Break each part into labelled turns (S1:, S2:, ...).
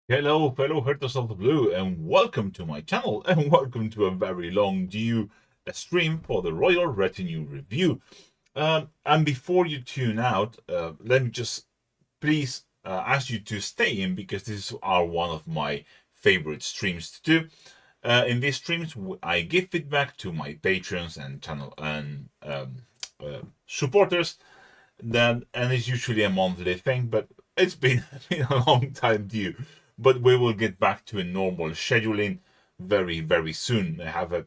S1: Hello, fellow Hunters of the Blue, and welcome to my channel, and welcome to a very long due stream for the Royal Retinue review. And before you tune out, let me just please ask you to stay in because this is one of my favorite streams to do. In these streams, I give feedback to my patrons and channel and supporters. And it's usually a monthly thing, but it's been, been a long time due. But we will get back to a normal scheduling very, very soon. I have a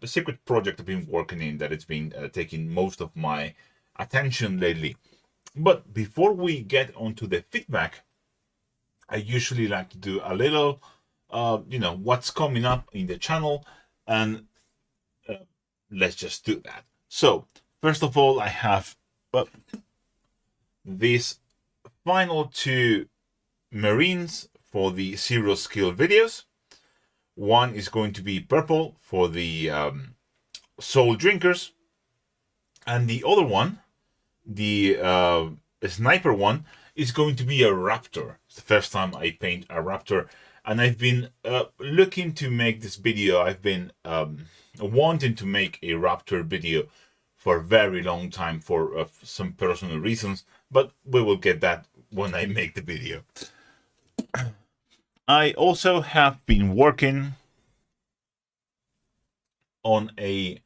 S1: secret project I've been working in that it's been taking most of my attention lately. But before we get onto the feedback, I usually like to do a little, what's coming up in the channel, and uh, let's just do that. So, first of all, I have these final two Marines for the zero skill videos. One is going to be purple for the soul drinkers, and the other one, the sniper one, is going to be a raptor. It's the first time I paint a raptor, and I've been looking to make this video. I've been wanting to make a raptor video for a very long time for some personal reasons, but we will get that when I make the video. I also have been working on a,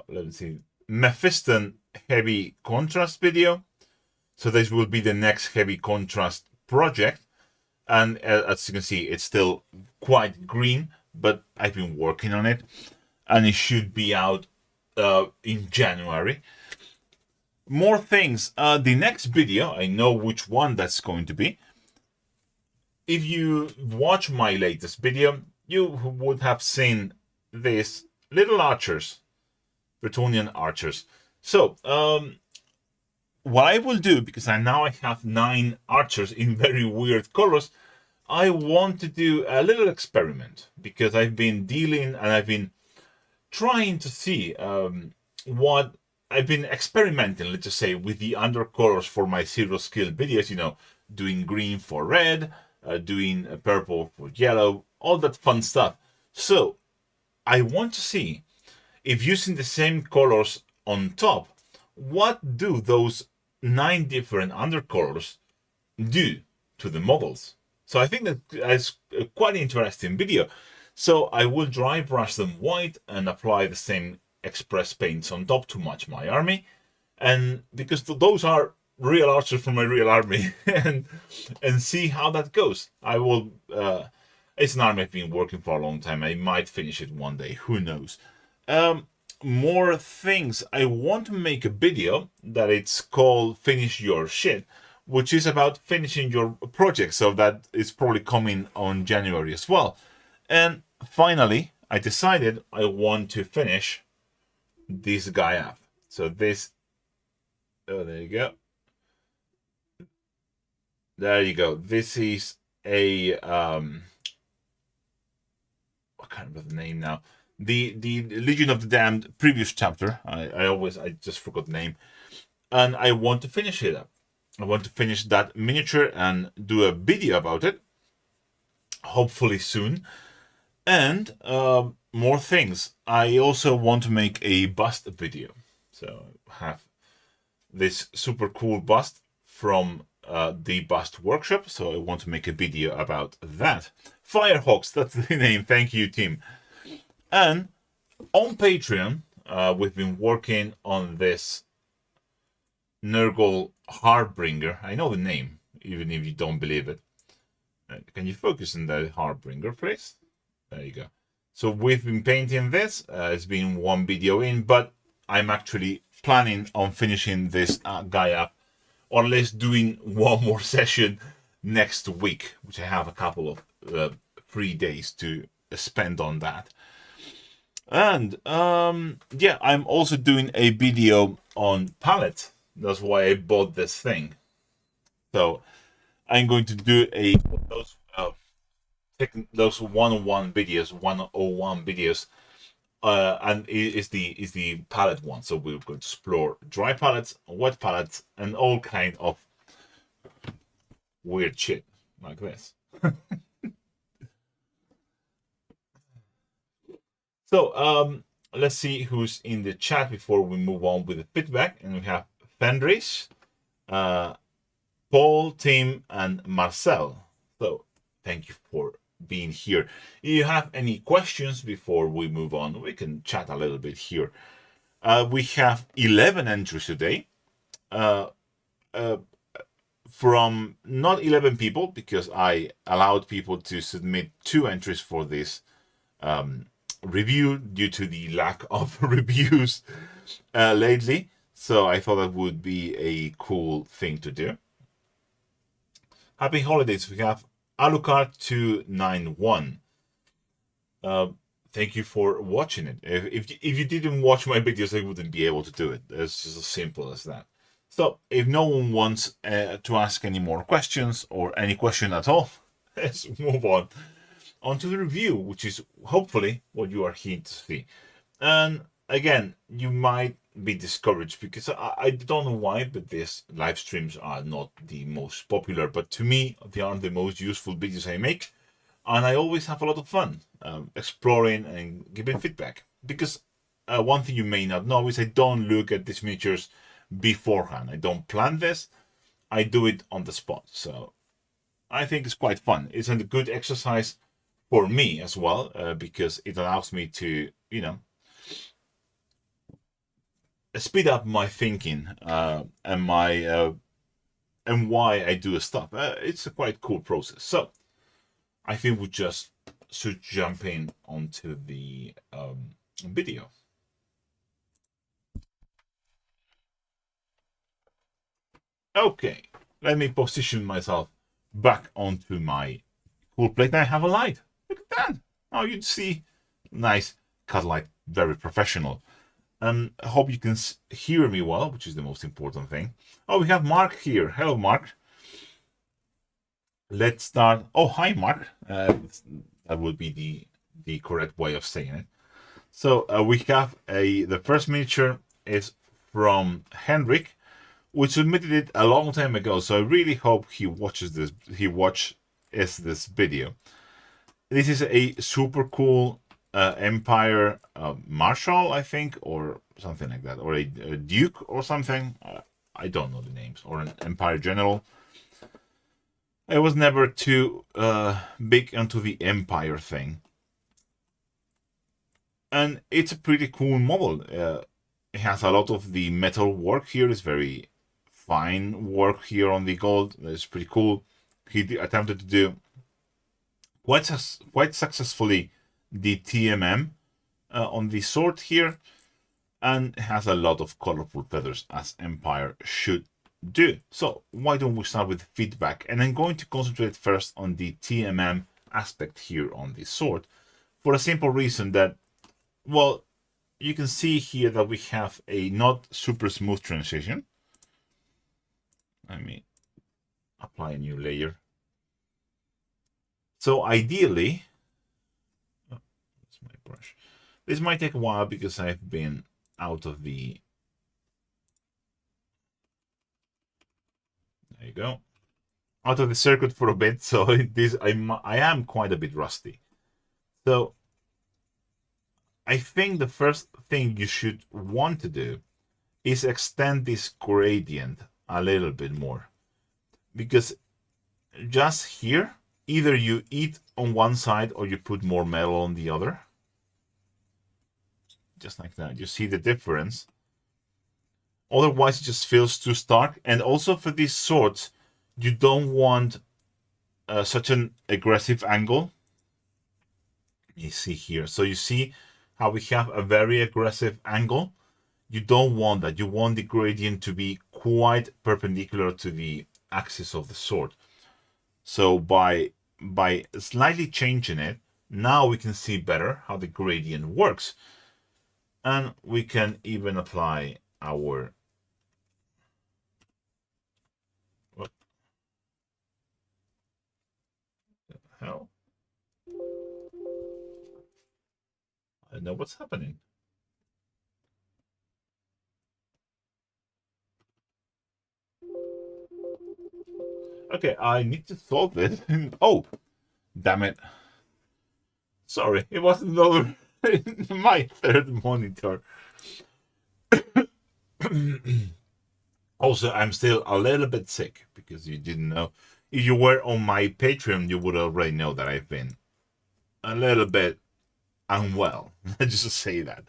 S1: let's see, Mephiston heavy contrast video. So this will be the next heavy contrast project. And as you can see, it's still quite green, but I've been working on it. And it should be out in January. More things. The next video, I know which one that's going to be. If you watch my latest video, you would have seen these little archers, Bretonian archers. So, what I will do, because now I have 9 archers in very weird colors, I want to do a little experiment, because I've been dealing and I've been trying to see what I've been experimenting, let's just say, with the undercolors for my zero skill videos, doing green for red, doing purple for yellow, all that fun stuff. So I want to see if using the same colors on top, what do those 9 different undercolors do to the models? So I think that is a quite interesting video. So I will dry brush them white and apply the same express paints on top to match my army. And because those are real archers from my real army, and see how that goes. I will. It's an army I've been working for a long time. I might finish it one day. Who knows? More things. I want to make a video that it's called "Finish Your Shit," which is about finishing your project. So that is probably coming on January as well. And finally, I decided I want to finish this guy up. So this. Oh, there you go. There you go. This is a I can't remember the name now. The Legion of the Damned previous chapter. I just forgot the name, and I want to finish it up. I want to finish that miniature and do a video about it, hopefully soon. And more things. I also want to make a bust video. So I have this super cool bust from the bust workshop, so I want to make a video about that. Firehawks, that's the name. Thank you, team. And on Patreon, we've been working on this Nurgle Harbinger. I know the name, even if you don't believe it. Can you focus on the Harbinger, please? There you go. So we've been painting this. It's been one video in, but I'm actually planning on finishing this guy up, or at least doing one more session next week, which I have a couple of free days to spend on that. And yeah, I'm also doing a video on palette. That's why I bought this thing. So I'm going to do those one-on-one videos, 101 videos, and is the palette one. So we're going to explore dry palettes, wet palettes, and all kind of weird shit like this. So let's see who's in the chat before we move on with the feedback. And we have Fenris, Paul, Tim, and Marcel. So thank you for being here. If you have any questions before we move on, we can chat a little bit here. We have 11 entries today. From not 11 people, because I allowed people to submit 2 entries for this review due to the lack of reviews lately. So I thought that would be a cool thing to do. Happy holidays. We have Alucard291. Thank you for watching it. If you didn't watch my videos, I wouldn't be able to do it. It's just as simple as that. So if no one wants to ask any more questions or any question at all, let's move on to the review, which is hopefully what you are here to see. And again, you might be discouraged because I don't know why, but these live streams are not the most popular. But to me, they are the most useful videos I make. And I always have a lot of fun exploring and giving feedback. Because one thing you may not know is I don't look at these miniatures beforehand. I don't plan this. I do it on the spot. So I think it's quite fun. It's a good exercise for me as well, because it allows me to, speed up my thinking and my and why I do stuff. It's a quite cool process. So I think we just should jump in onto the video. Okay, let me position myself back onto my cool plate. I have a light. Look at that. Oh, you see, nice cut light, very professional. I hope you can hear me well, which is the most important thing. Oh, we have Mark here. Hello, Mark. Let's start. Oh, hi, Mark. That would be the correct way of saying it. So we have the first miniature is from Henrik, which submitted it a long time ago. So I really hope he watches this. He watches this video. This is a super cool Empire Marshal, I think, or something like that, or a Duke or something. I don't know the names, or an Empire General. I was never too big into the Empire thing. And it's a pretty cool model. It has a lot of the metal work here. It's very fine work here on the gold. It's pretty cool. He attempted to do quite successfully the TMM on the sword here, and has a lot of colorful feathers, as Empire should do. So why don't we start with feedback, and I'm going to concentrate first on the TMM aspect here on the sword, for a simple reason that, well, you can see here that we have a not super smooth transition. Let me apply a new layer. So ideally, oh, that's my brush. This might take a while because I've been out of the, there you go, out of the circuit for a bit. So I am quite a bit rusty. So I think the first thing you should want to do is extend this gradient a little bit more, because just here, either you eat on one side or you put more metal on the other. Just like that. You see the difference. Otherwise, it just feels too stark. And also for these swords, you don't want such an aggressive angle. You see here. So you see how we have a very aggressive angle. You don't want that. You want the gradient to be quite perpendicular to the axis of the sword. So by slightly changing it, now we can see better how the gradient works. And we can even apply our, what the hell? I don't know what's happening. Okay, I need to solve this. Oh, damn it. Sorry, it was another My third monitor. Also, I'm still a little bit sick because you didn't know. If you were on my Patreon, you would already know that I've been a little bit unwell. Just to say that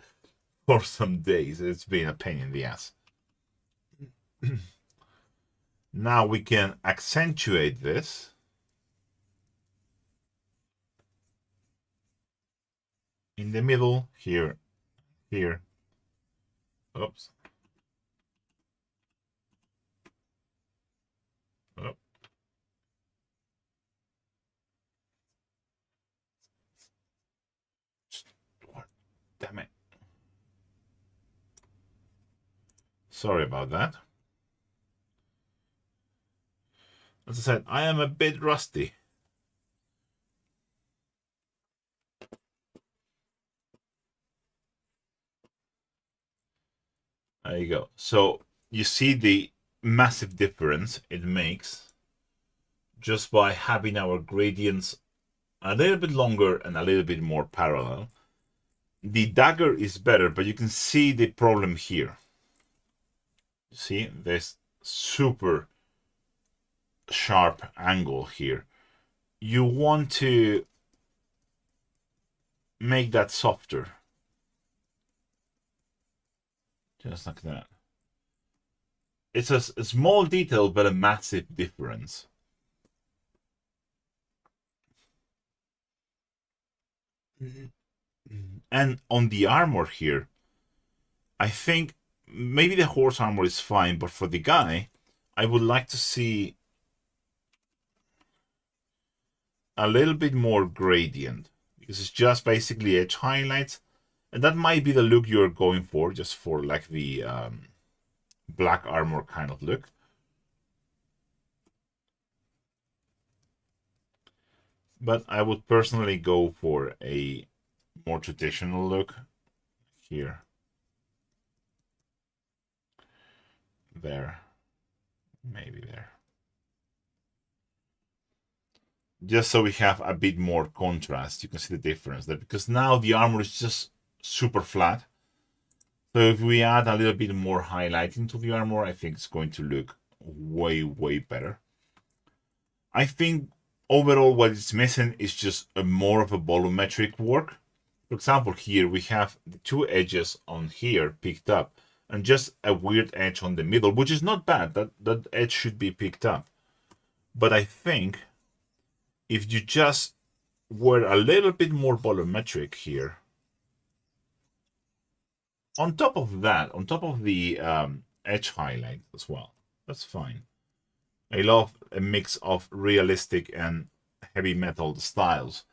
S1: for some days, it's been a pain in the ass. Now we can accentuate this. In the middle, here. Oops. Oh. Damn it. Sorry about that. As I said, I am a bit rusty. There you go. So you see the massive difference it makes just by having our gradients a little bit longer and a little bit more parallel. The dagger is better, but you can see the problem here. You see this super sharp angle here. You want to make that softer. Just like that. It's a small detail, but a massive difference. And on the armor here, I think maybe the horse armor is fine, but for the guy, I would like to see a little bit more gradient, because it's just basically edge highlights, and that might be the look you're going for, just for like the black armor kind of look. But I would personally go for a more traditional look here. There. Maybe there. Just so we have a bit more contrast. You can see the difference there, because now the armor is just super flat. So if we add a little bit more highlighting to the armor, I think it's going to look way, way better. I think overall what it's missing is just more of a volumetric work. For example, here we have the two edges on here picked up, and just a weird edge on the middle, which is not bad. That edge should be picked up. But I think if you just were a little bit more volumetric here, on top of that, on top of the edge highlight as well, that's fine. I love a mix of realistic and heavy metal styles.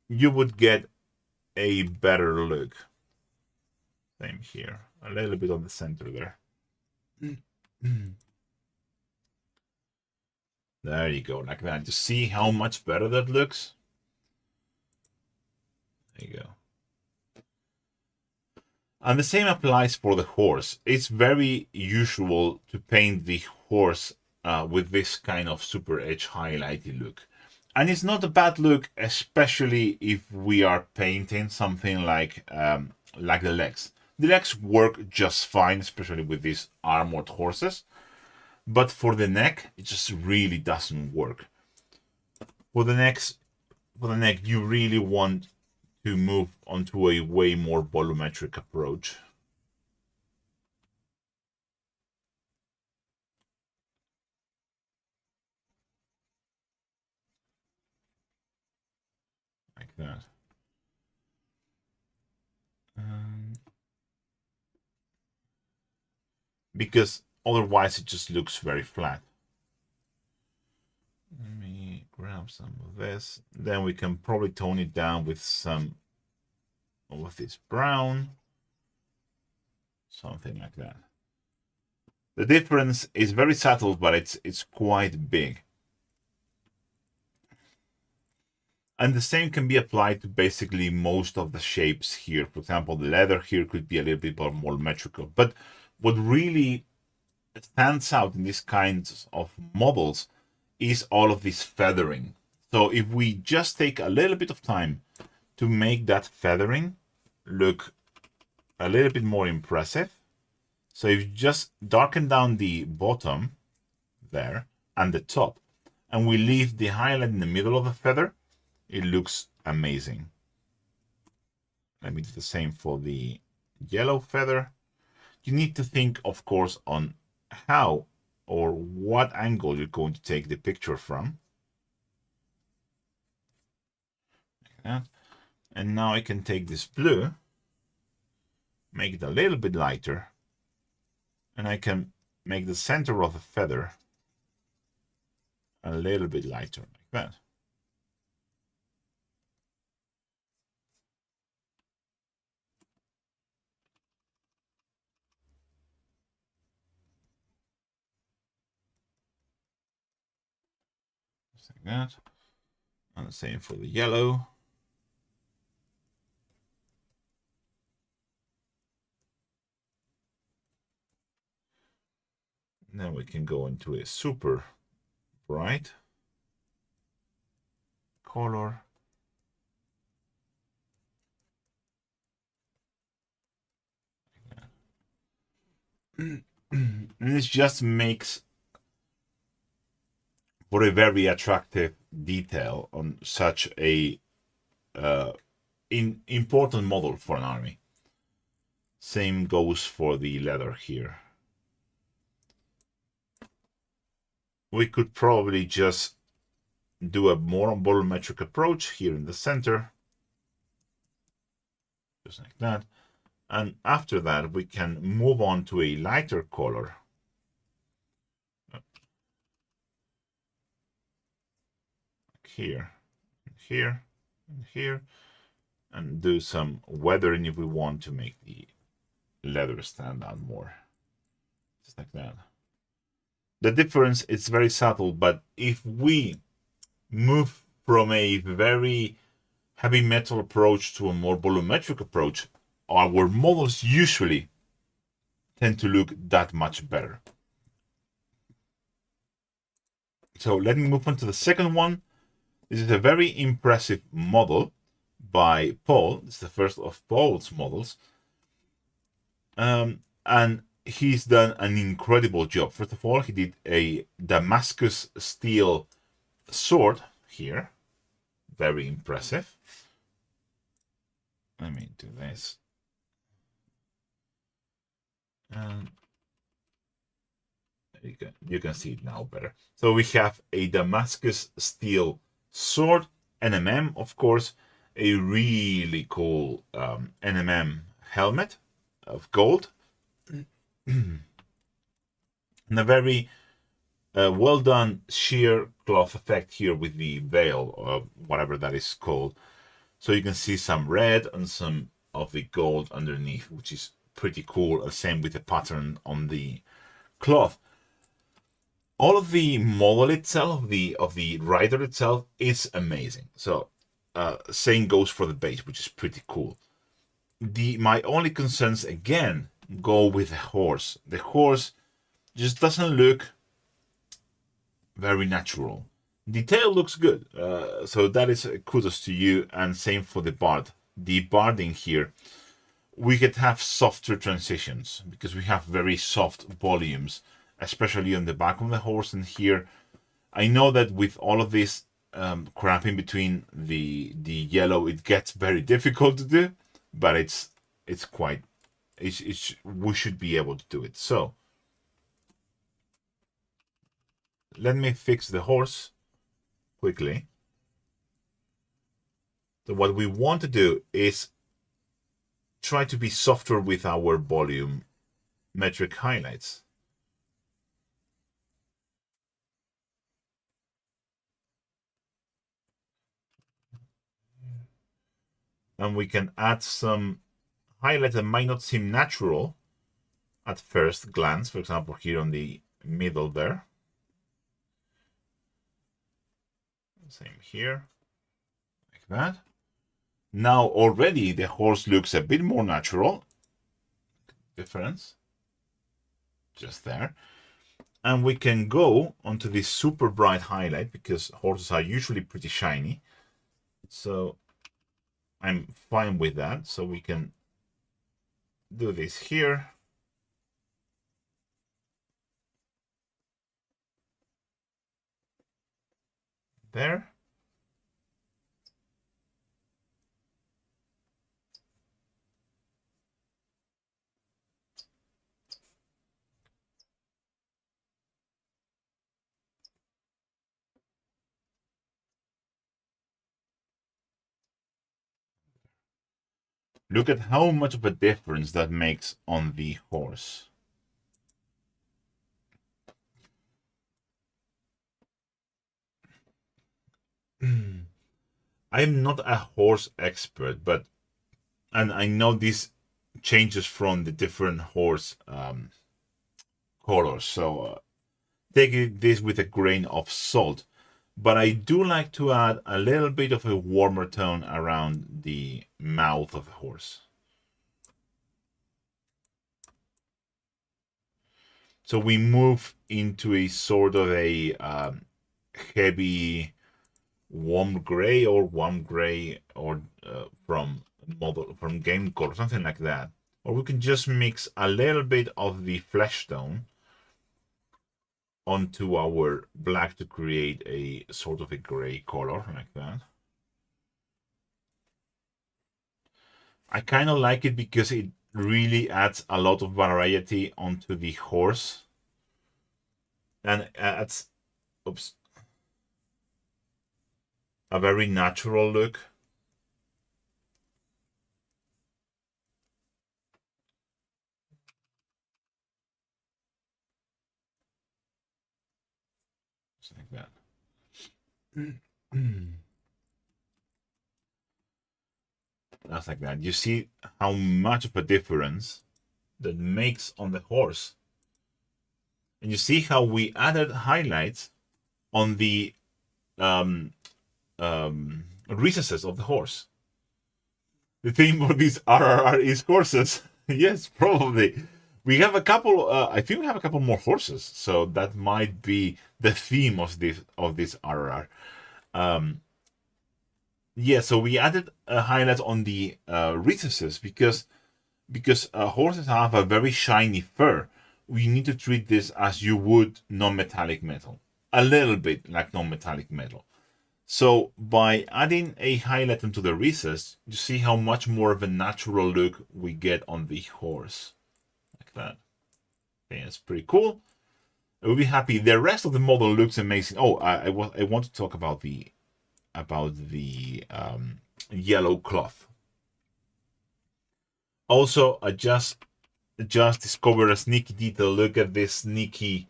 S1: You would get a better look. Same here. A little bit on the center there. There you go, like that. You see how much better that looks? There you go. And the same applies for the horse. It's very usual to paint the horse with this kind of super edge highlighty look. And it's not a bad look, especially if we are painting something like the legs. The legs work just fine, especially with these armored horses. But for the neck, it just really doesn't work. For the neck, you really want to move onto a way more volumetric approach. Like that. Because otherwise it just looks very flat. Let me grab some of this. Then we can probably tone it down with some of this brown. Something like that. The difference is very subtle, but it's quite big. And the same can be applied to basically most of the shapes here. For example, the leather here could be a little bit more volumetrical. But what really stands out in these kinds of models is all of this feathering. So if we just take a little bit of time to make that feathering, look a little bit more impressive. So if you just darken down the bottom there and the top, and we leave the highlight in the middle of the feather, it looks amazing. Let me do the same for the yellow feather. You need to think, of course, on how or what angle you're going to take the picture from. Like that. And now I can take this blue, make it a little bit lighter, and I can make the center of the feather a little bit lighter, like that. Just like that. And the same for the yellow. And then we can go into a super bright color. And this just makes for a very attractive detail on such a important model for an army. Same goes for the leather here. We could probably just do a more volumetric approach here in the center, just like that. And after that, we can move on to a lighter color. Here, here, and here, and do some weathering if we want to make the leather stand out more. Just like that. The difference is very subtle, but if we move from a very heavy metal approach to a more volumetric approach, our models usually tend to look that much better. So let me move on to the second one. This is a very impressive model by Paul. It's the first of Paul's models. And he's done an incredible job. First of all, he did a Damascus steel sword here. Very impressive. Let me do this. And you can see it now better. So we have a Damascus steel sword, NMM, of course, a really cool NMM helmet of gold, and a very well done sheer cloth effect here with the veil, or whatever that is called. So you can see some red and some of the gold underneath, which is pretty cool. Same with the pattern on the cloth. All of the model itself, of the rider itself, is amazing. So same goes for the base, which is pretty cool. My only concerns again go with the horse. The horse just doesn't look very natural. The tail looks good, so that is kudos to you. And same for the bard. The barding here, we could have softer transitions because we have very soft volumes, especially on the back of the horse. And here, I know that with all of this crap in between the yellow, it gets very difficult to do, but we should be able to do it. So let me fix the horse quickly. So what we want to do is try to be softer with our volume metric highlights. And we can add some highlights that might not seem natural at first glance. For example, here on the middle there. Same here, like that. Now already the horse looks a bit more natural. Difference, just there. And we can go onto this super bright highlight because horses are usually pretty shiny. So I'm fine with that. So we can do this here. There. Look at how much of a difference that makes on the horse. I'm not a horse expert, but and I know this changes from the different horse colors, so take this with a grain of salt. But I do like to add a little bit of a warmer tone around the mouth of the horse. So we move into a sort of a heavy warm gray or from game color, something like that. Or we can just mix a little bit of the flesh tone onto our black to create a sort of a gray color like that. I kind of like it because it really adds a lot of variety onto the horse and adds a very natural look. Just like that. That's like that. You see how much of a difference that makes on the horse. And you see how we added highlights on the recesses of the horse. The theme for this RRR is horses. Yes, probably. We have a couple. I think we have a couple more horses, so that might be the theme of this RRR. Yeah, so we added a highlight on the recesses because horses have a very shiny fur. We need to treat this as you would non-metallic metal, a little bit like non-metallic metal. So by adding a highlight into the recess, you see how much more of a natural look we get on the horse, like that. Okay, it's pretty cool. I will be happy. The rest of the model looks amazing. Oh, I want to talk about the yellow cloth. Also, I just discovered a sneaky detail. Look at this sneaky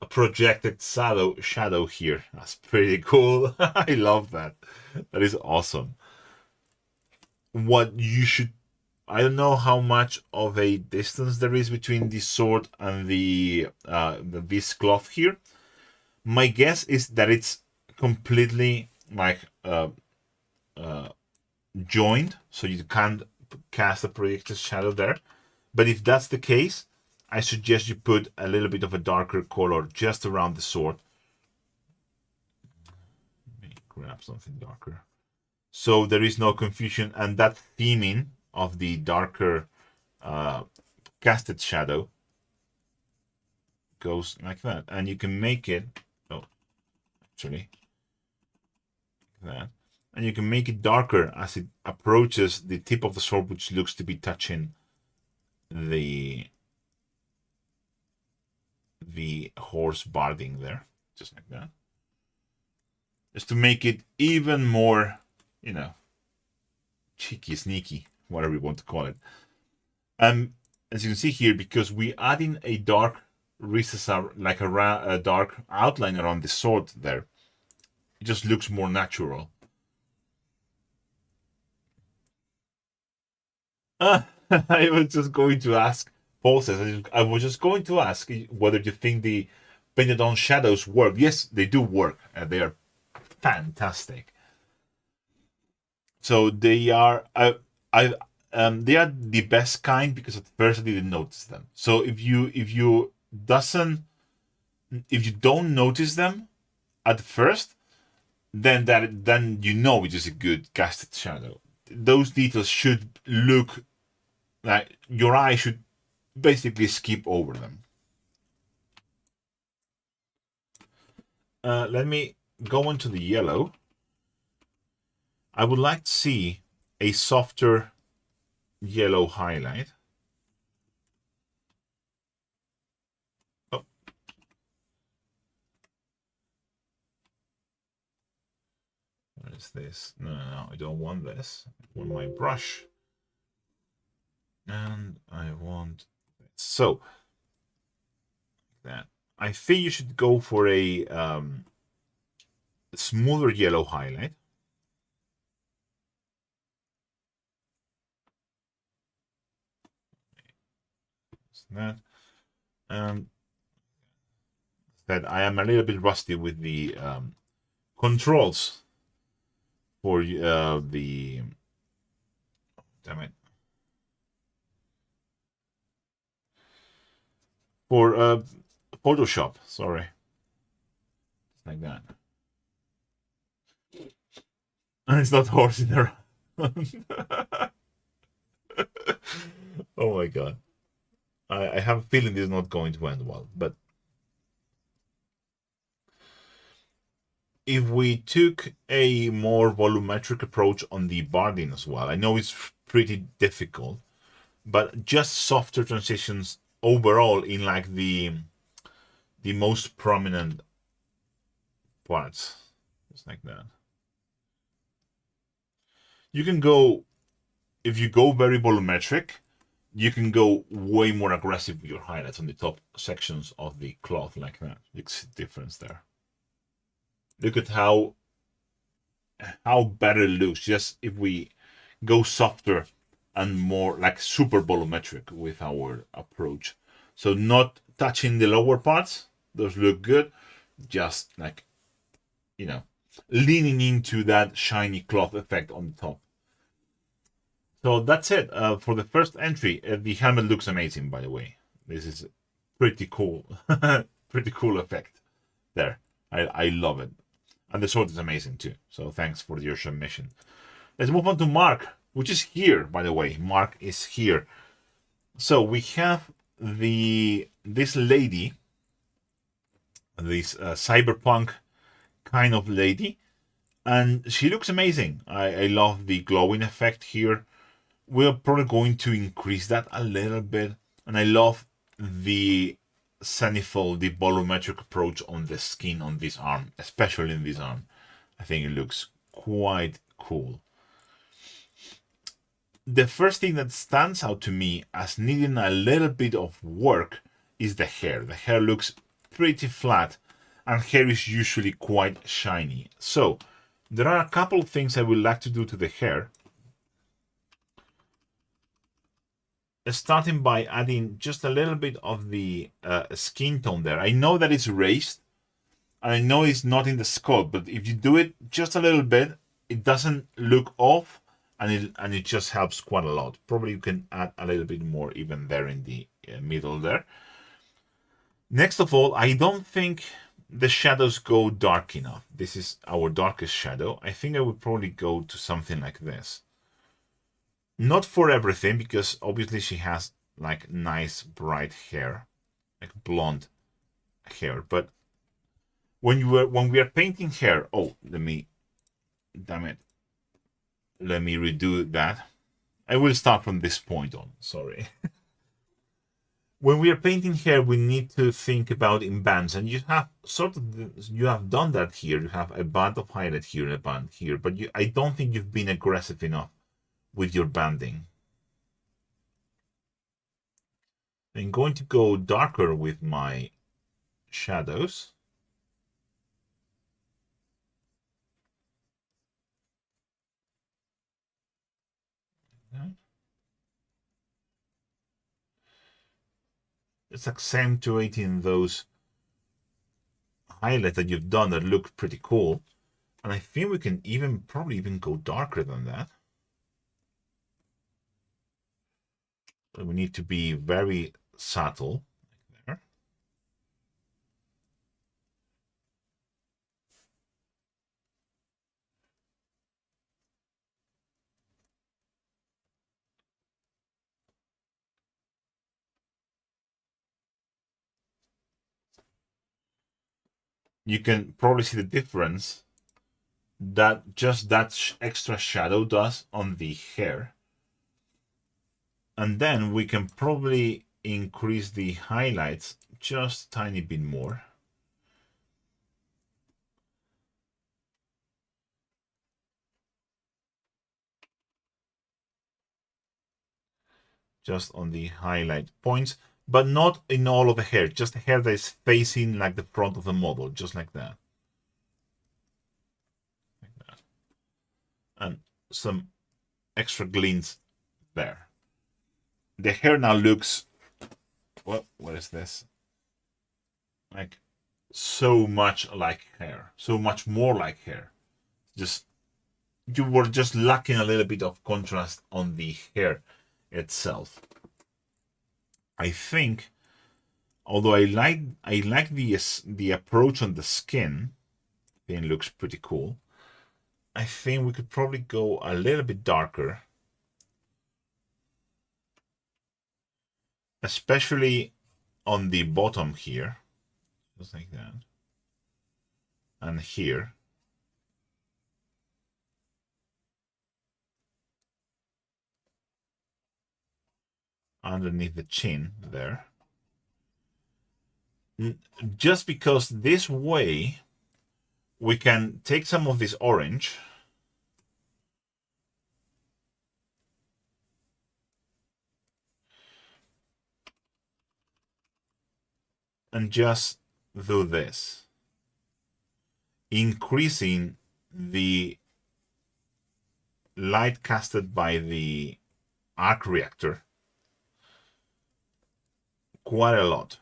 S1: projected shadow here. That's pretty cool. I love that. That is awesome. What you should, I don't know how much of a distance there is between the sword and this cloth here. My guess is that it's completely like joined, so you can't cast a projected shadow there. But if that's the case, I suggest you put a little bit of a darker color just around the sword. Let me grab something darker. So there is no confusion, and that theming of the darker casted shadow goes like that. And you can make it, actually, like that. And you can make it darker as it approaches the tip of the sword, which looks to be touching the horse barding there, just like that, just to make it even more, cheeky, sneaky, whatever you want to call it. As you can see here, because we add in a dark recess, like a dark outline around the sword there, it just looks more natural. I was just going to ask. Paul says, I was just going to ask whether you think the painted on shadows work. Yes, they do work. They are fantastic. So they are, they are the best kind because at first I didn't notice them. So if you don't notice them at first, then you know it is a good casted shadow. those details should look like your eye should basically skip over them. Let me go into the yellow. I would like to see a softer yellow highlight. Oh. What is this? No, I don't want this. I want my brush. And I want so that. I think you should go for a smoother yellow highlight. That. That I am a little bit rusty with the controls for the. Damn it. For Photoshop, sorry. Like that. And it's not horsing around. Oh my god. I have a feeling this is not going to end well, but if we took a more volumetric approach on the barding as well, I know it's pretty difficult, but just softer transitions overall in like the most prominent parts, just like that. You can go, if you go very volumetric, you can go way more aggressive with your highlights on the top sections of the cloth like that. It's a difference there. Look at how better it looks just if we go softer and more like super volumetric with our approach. So not touching the lower parts, those look good. Just like, you know, leaning into that shiny cloth effect on the top. So that's it for the first entry. The helmet looks amazing, by the way. This is pretty cool. Pretty cool effect there. I love it. And the sword is amazing too. So thanks for your submission. Let's move on to Mark, which is here, by the way. Mark is here. So we have this lady, this cyberpunk kind of lady, and she looks amazing. I love the glowing effect here. We're probably going to increase that a little bit, and I love the zenithal, the volumetric approach on the skin on this arm, especially in this arm. I think it looks quite cool. The first thing that stands out to me as needing a little bit of work is the hair. The hair looks pretty flat, and hair is usually quite shiny. So there are a couple of things I would like to do to the hair. Starting by adding just a little bit of the skin tone there. I know that it's raised, and I know it's not in the sculpt, but if you do it just a little bit, it doesn't look off, and it just helps quite a lot. Probably you can add a little bit more even there in the middle there. Next of all, I don't think the shadows go dark enough. This is our darkest shadow. I think I would probably go to something like this. Not for everything, because obviously she has like nice bright hair, like blonde hair. But when we are painting hair, damn it, let me redo that. I will start from this point on. Sorry. When we are painting hair, we need to think about in bands, and you have done that here. You have a band of highlight here and a band here, but I don't think you've been aggressive enough with your banding. I'm going to go darker with my shadows. It's accentuating those highlights that you've done that look pretty cool. And I think we can probably even go darker than that. But we need to be very subtle. Like you can probably see the difference that just that extra shadow does on the hair. And then we can probably increase the highlights just a tiny bit more. Just on the highlight points, but not in all of the hair, just the hair that is facing like the front of the model, just like that. Like that. And some extra glints there. The hair now looks, what is this? Like so much like hair, so much more like hair. Just, you were just lacking a little bit of contrast on the hair itself. I think, although I like the approach on the skin, I think it looks pretty cool. I think we could probably go a little bit darker, especially on the bottom here, just like that, and here. Underneath the chin there. Just because this way we can take some of this orange and just do this, increasing the light casted by the arc reactor quite a lot.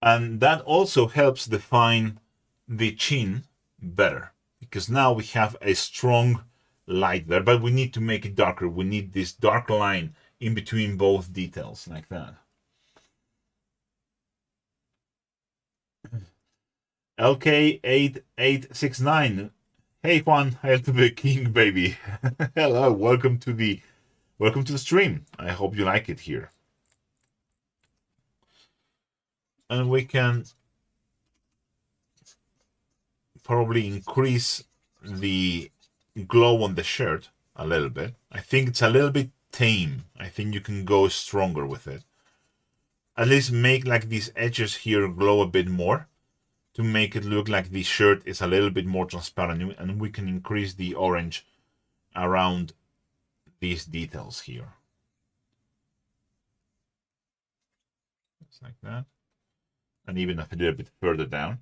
S1: And that also helps define the chin better, because now we have a strong light there, but we need to make it darker. We need this dark line in between both details, like that. LK8869. Hey Juan, hail to the king, baby. Hello, welcome to the stream. I hope you like it here. And we can probably increase the glow on the shirt a little bit. I think it's a little bit tame. I think you can go stronger with it. At least make like these edges here glow a bit more to make it look like the shirt is a little bit more transparent, and we can increase the orange around these details here. Just like that. And even a little bit further down.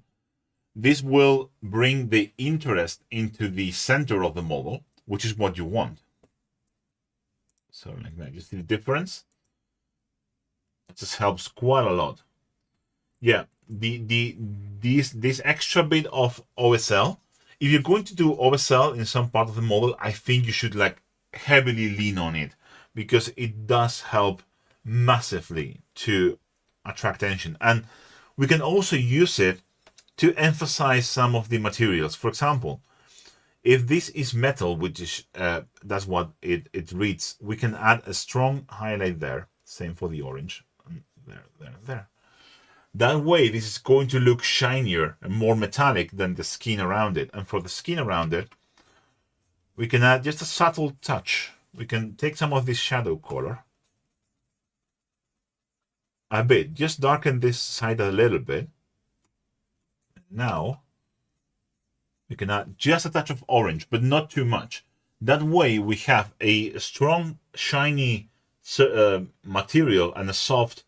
S1: This will bring the interest into the center of the model, which is what you want. So like that, you see the difference? It just helps quite a lot. Yeah, this extra bit of OSL, if you're going to do OSL in some part of the model, I think you should like heavily lean on it, because it does help massively to attract attention. And we can also use it to emphasize some of the materials. For example, if this is metal, which is that's what it reads, we can add a strong highlight there. Same for the orange. There. That way, this is going to look shinier and more metallic than the skin around it. And for the skin around it, we can add just a subtle touch. We can take some of this shadow color a bit, just darken this side a little bit. Now we can add just a touch of orange, but not too much. That way we have a strong, shiny material and a soft,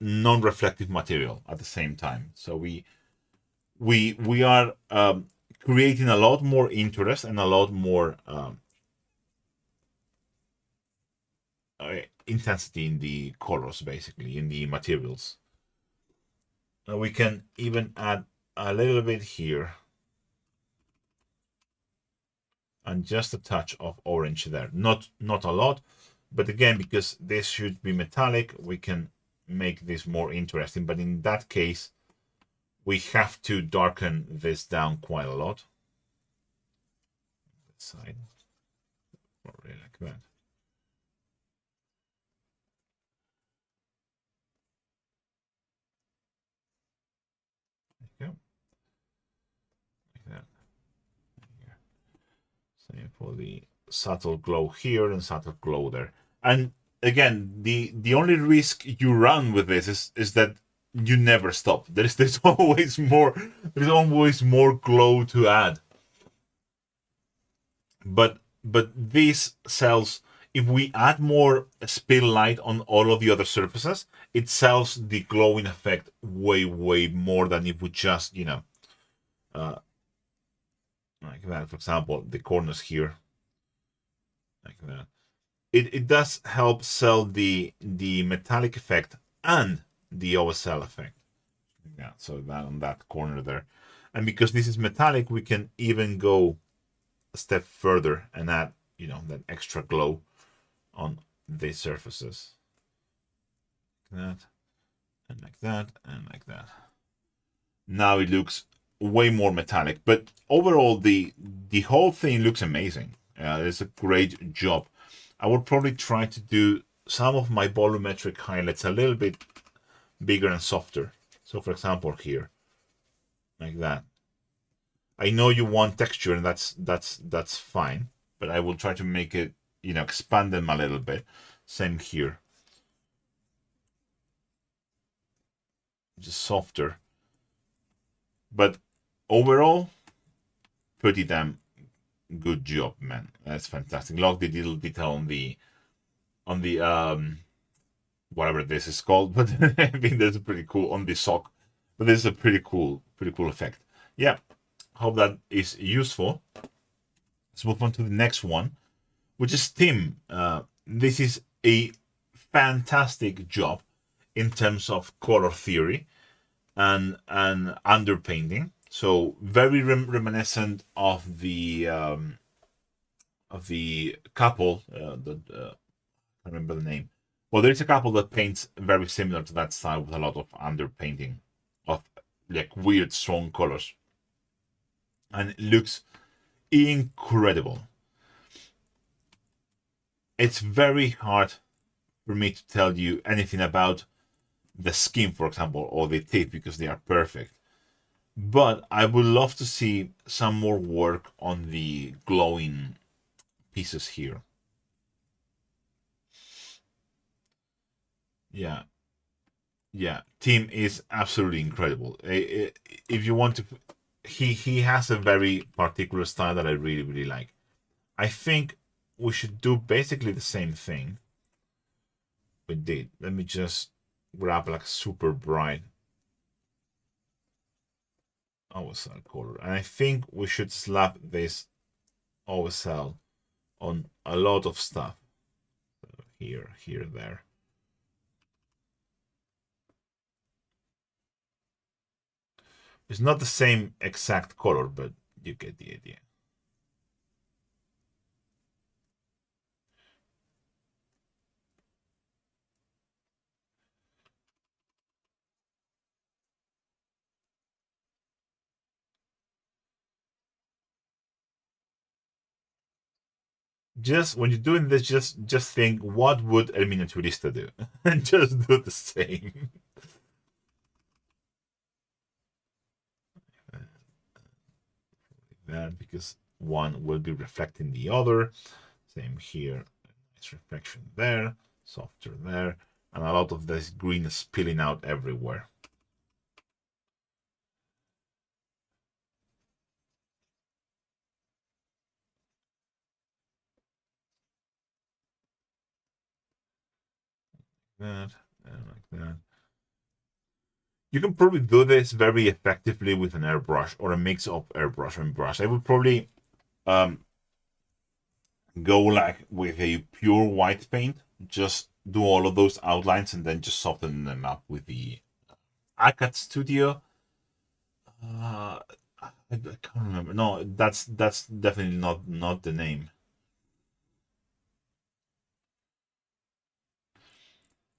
S1: non-reflective material at the same time. So we are creating a lot more interest and a lot more intensity in the colors, basically, in the materials. We can even add a little bit here and just a touch of orange there. Not a lot, but again, because this should be metallic, we can make this more interesting. But in that case, we have to darken this down quite a lot. This side, not really like that. There you go. Like that. Here. Same for the subtle glow here and subtle glow there. And again, the only risk you run with this is that you never stop. There's always more glow to add. But these cells, if we add more spill light on all of the other surfaces, it sells the glowing effect way more than if we just, you know, like that. For example, the corners here, like that. It does help sell the metallic effect and the OSL effect. Yeah, so that on that corner there. And because this is metallic, we can even go a step further and add, you know, that extra glow on these surfaces. Like that, and like that, and like that. Now it looks way more metallic, but overall the whole thing looks amazing. It's a great job. I would probably try to do some of my volumetric highlights a little bit bigger and softer. So for example here, like that. I know you want texture, and that's fine, but I will try to make it, you know, expand them a little bit. Same here. Just softer. But overall, pretty damn good job, man. That's fantastic. Look, the little detail on the whatever this is called, but I think that's pretty cool on the sock. But this is a pretty cool effect. Yeah, hope that is useful. Let's move on to the next one, which is Tim. This is a fantastic job in terms of color theory and underpainting. So very reminiscent of the couple. I remember the name. Well, there is a couple that paints very similar to that style with a lot of underpainting of like weird strong colors, and it looks incredible. It's very hard for me to tell you anything about the skin, for example, or the teeth because they are perfect. But I would love to see some more work on the glowing pieces here. Yeah, yeah. Tim is absolutely incredible. If you want to, he has a very particular style that I really like. I think we should do basically the same thing we did. Let me just grab like super bright OSL color, and I think we should slap this OSL on a lot of stuff. Here, there. It's not the same exact color, but you get the idea. Just when you're doing this, just think, what would a miniaturista do? And just do the same. That because one will be reflecting the other. Same here. Nice reflection there, softer there, and a lot of this green is spilling out everywhere. That and like that. You can probably do this very effectively with an airbrush or a mix of airbrush and brush. I would probably um, go like with a pure white paint, just do all of those outlines and then just soften them up with the ACAD Studio. I can't remember. No, that's definitely not the name.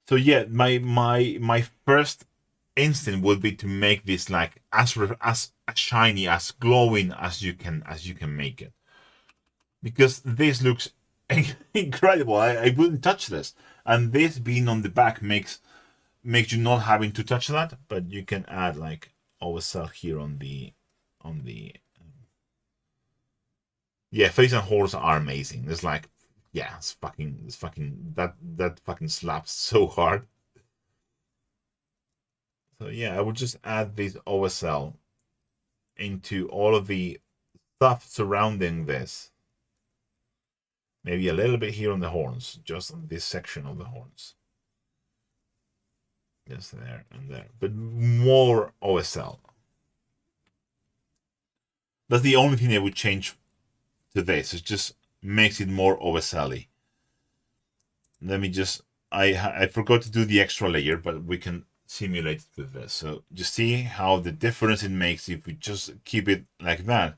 S1: So yeah, my first instinct would be to make this like as shiny, as glowing as you can make it, because this looks incredible. I wouldn't touch this, and this being on the back makes you not having to touch that, but you can add like OSL here on the yeah, face and horse are amazing. It's like, yeah, it's fucking that fucking slaps so hard. So yeah, I would just add this OSL into all of the stuff surrounding this. Maybe a little bit here on the horns, just on this section of the horns. Just there and there, but more OSL. That's the only thing I would change to this. It just makes it more OSL-y. Let me just, I forgot to do the extra layer, but we can simulate it with this. So just see how the difference it makes if we just keep it like that,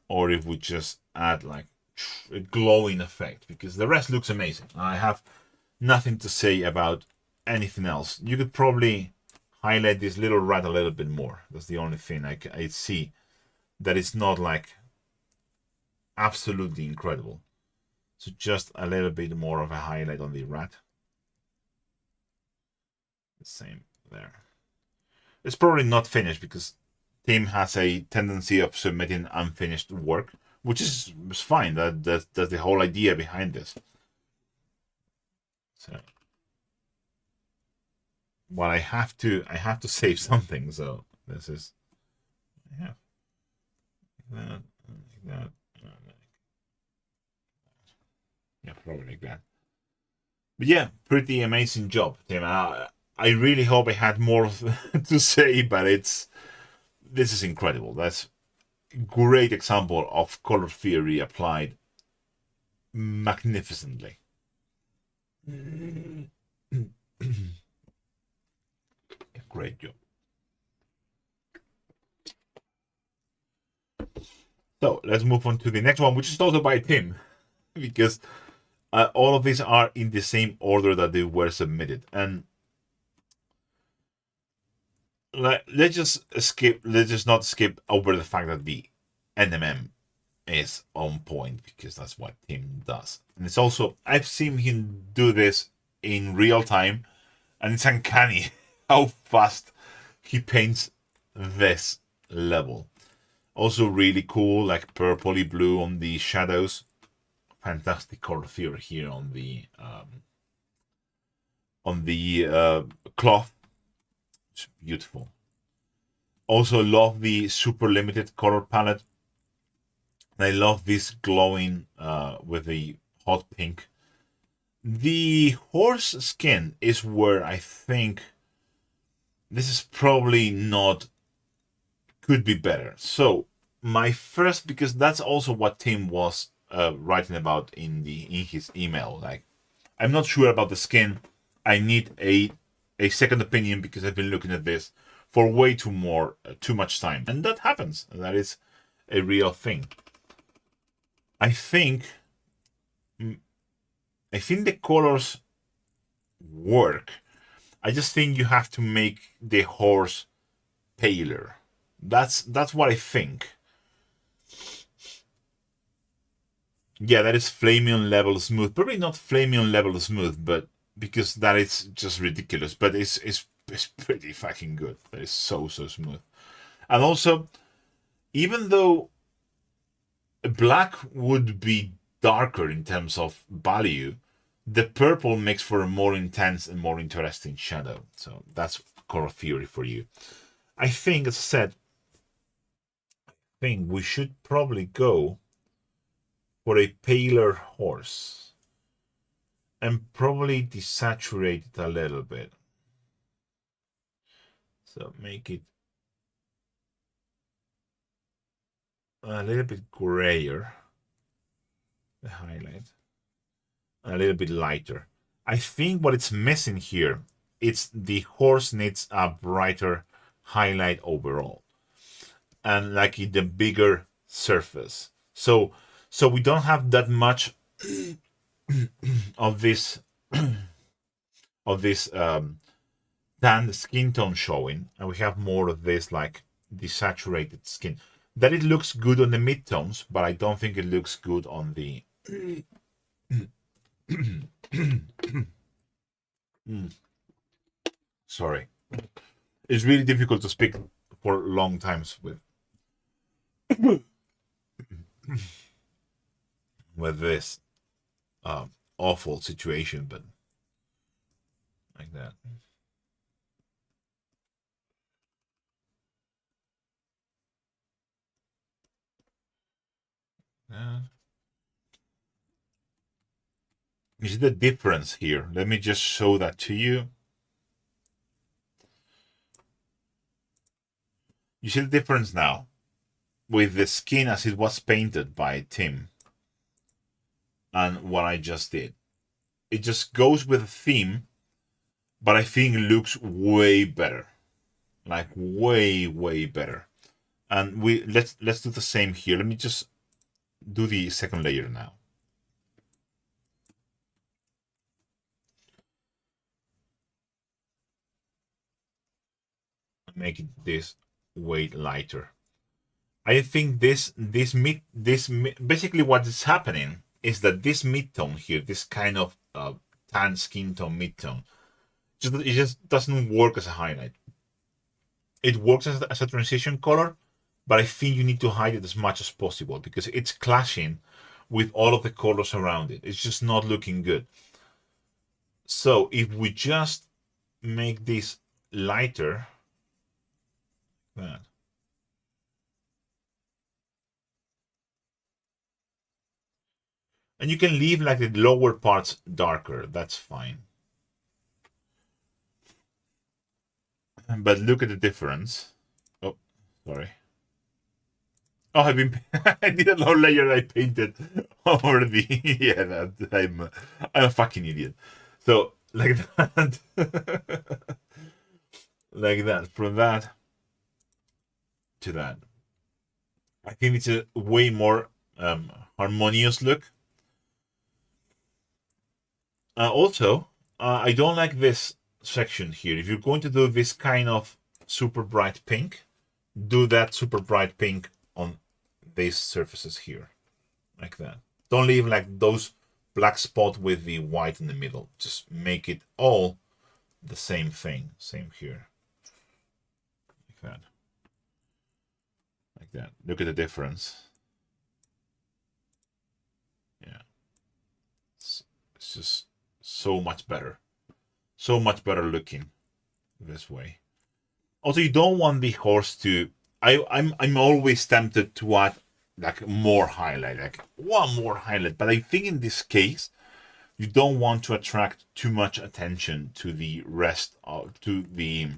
S1: or if we just add like a glowing effect, because the rest looks amazing. I have nothing to say about anything else. You could probably highlight this little rat a little bit more. That's the only thing I see that it's not like absolutely incredible. So just a little bit more of a highlight on the rat. The same there. It's probably not finished because Tim has a tendency of submitting unfinished work, which is fine. That's the whole idea behind this. So, well, I have to save something. So this is, yeah, like that. Yeah, probably like that. But yeah, pretty amazing job, Tim. I really hope I had more to say, but this is incredible. That's a great example of color theory applied magnificently. Great job. So let's move on to the next one, which is also by Tim, because all of these are in the same order that they were submitted. And let's just not skip over the fact that the NMM is on point, because that's what Tim does. And it's also, I've seen him do this in real time, and it's uncanny how fast he paints this level. Also really cool, like purpley blue on the shadows. Fantastic color theory here on the cloth. It's beautiful. Also love the super limited color palette. I love this glowing with the hot pink. The horse skin is where I think this is probably not, could be better. So my first, because that's also what Tim was writing about in his email. Like, I'm not sure about the skin. I need a second opinion because I've been looking at this for way too much time, and that happens. That is a real thing. I think the colors work. I just think you have to make the horse paler. That's what I think. Yeah, that is Flameon level smooth. Probably not Flameon level smooth, but because that is just ridiculous. But it's pretty fucking good. That is so smooth. And also, even though black would be darker in terms of value, the purple makes for a more intense and more interesting shadow. So that's color theory for you. I think, as I said, we should probably go for a paler horse and probably desaturate it a little bit. So make it a little bit grayer, the highlight, a little bit lighter. I think what it's missing here, it's the horse needs a brighter highlight overall, and like the bigger surface. So we don't have that much of this tanned skin tone showing, and we have more of this like desaturated skin. That it looks good on the midtones, but I don't think it looks good on the sorry. It's really difficult to speak for long times with this awful situation, but like that. You see the difference here? Let me just show that to you. You see the difference now with the skin as it was painted by Tim and what I just did. It just goes with the theme, but I think it looks way better. Like way better. And let's do the same here. Let me just do the second layer now. Make it this way lighter. I think this basically what is happening is that this midtone here, this kind of tan skin tone midtone, it just doesn't work as a highlight. It works as a transition color, but I think you need to hide it as much as possible because it's clashing with all of the colors around it. It's just not looking good. So if we just make this lighter, that. And you can leave like the lower parts darker, that's fine. But look at the difference. Oh, sorry. Oh, I did a low layer I painted over the yeah. That I'm a fucking idiot. So like that, like that. From that to that, I think it's a way more harmonious look. Also, I don't like this section here. If you're going to do this kind of super bright pink, do that super bright pink on these surfaces here, like that. Don't leave like those black spot with the white in the middle. Just make it all the same thing. Same here, like that. Like that. Look at the difference. Yeah, it's just so much better. So much better looking this way. Also, you don't want the horse to. I'm always tempted to add like more highlight, like one more highlight. But I think in this case, you don't want to attract too much attention to the rest of to the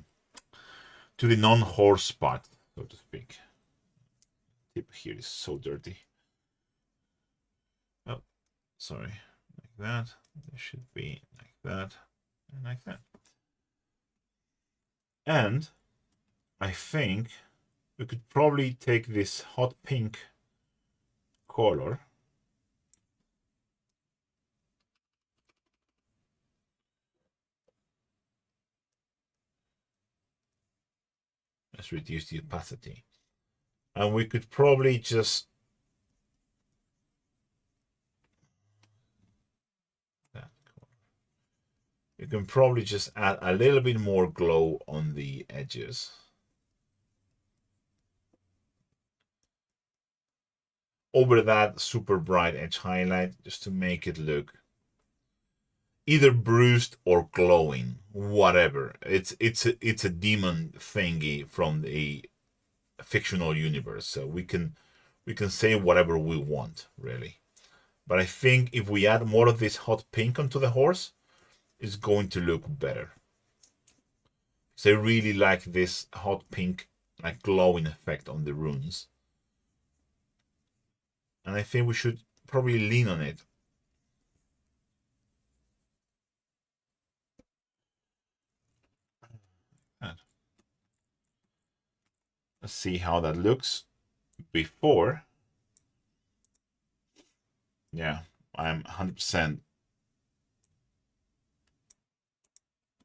S1: non-horse part, so to speak. Tip here is so dirty. Oh, sorry, like that. It should be like that and like that. And I think we could probably take this hot pink color let's reduce the opacity, and we could probably just that color. You can probably just add a little bit more glow on the edges. Over that super bright edge highlight, just to make it look either bruised or glowing, whatever. It's a demon thingy from the fictional universe, so we can say whatever we want, really. But I think if we add more of this hot pink onto the horse, it's going to look better. So I really like this hot pink, like glowing effect on the runes. And I think we should probably lean on it. Let's see how that looks before. Yeah, I'm 100%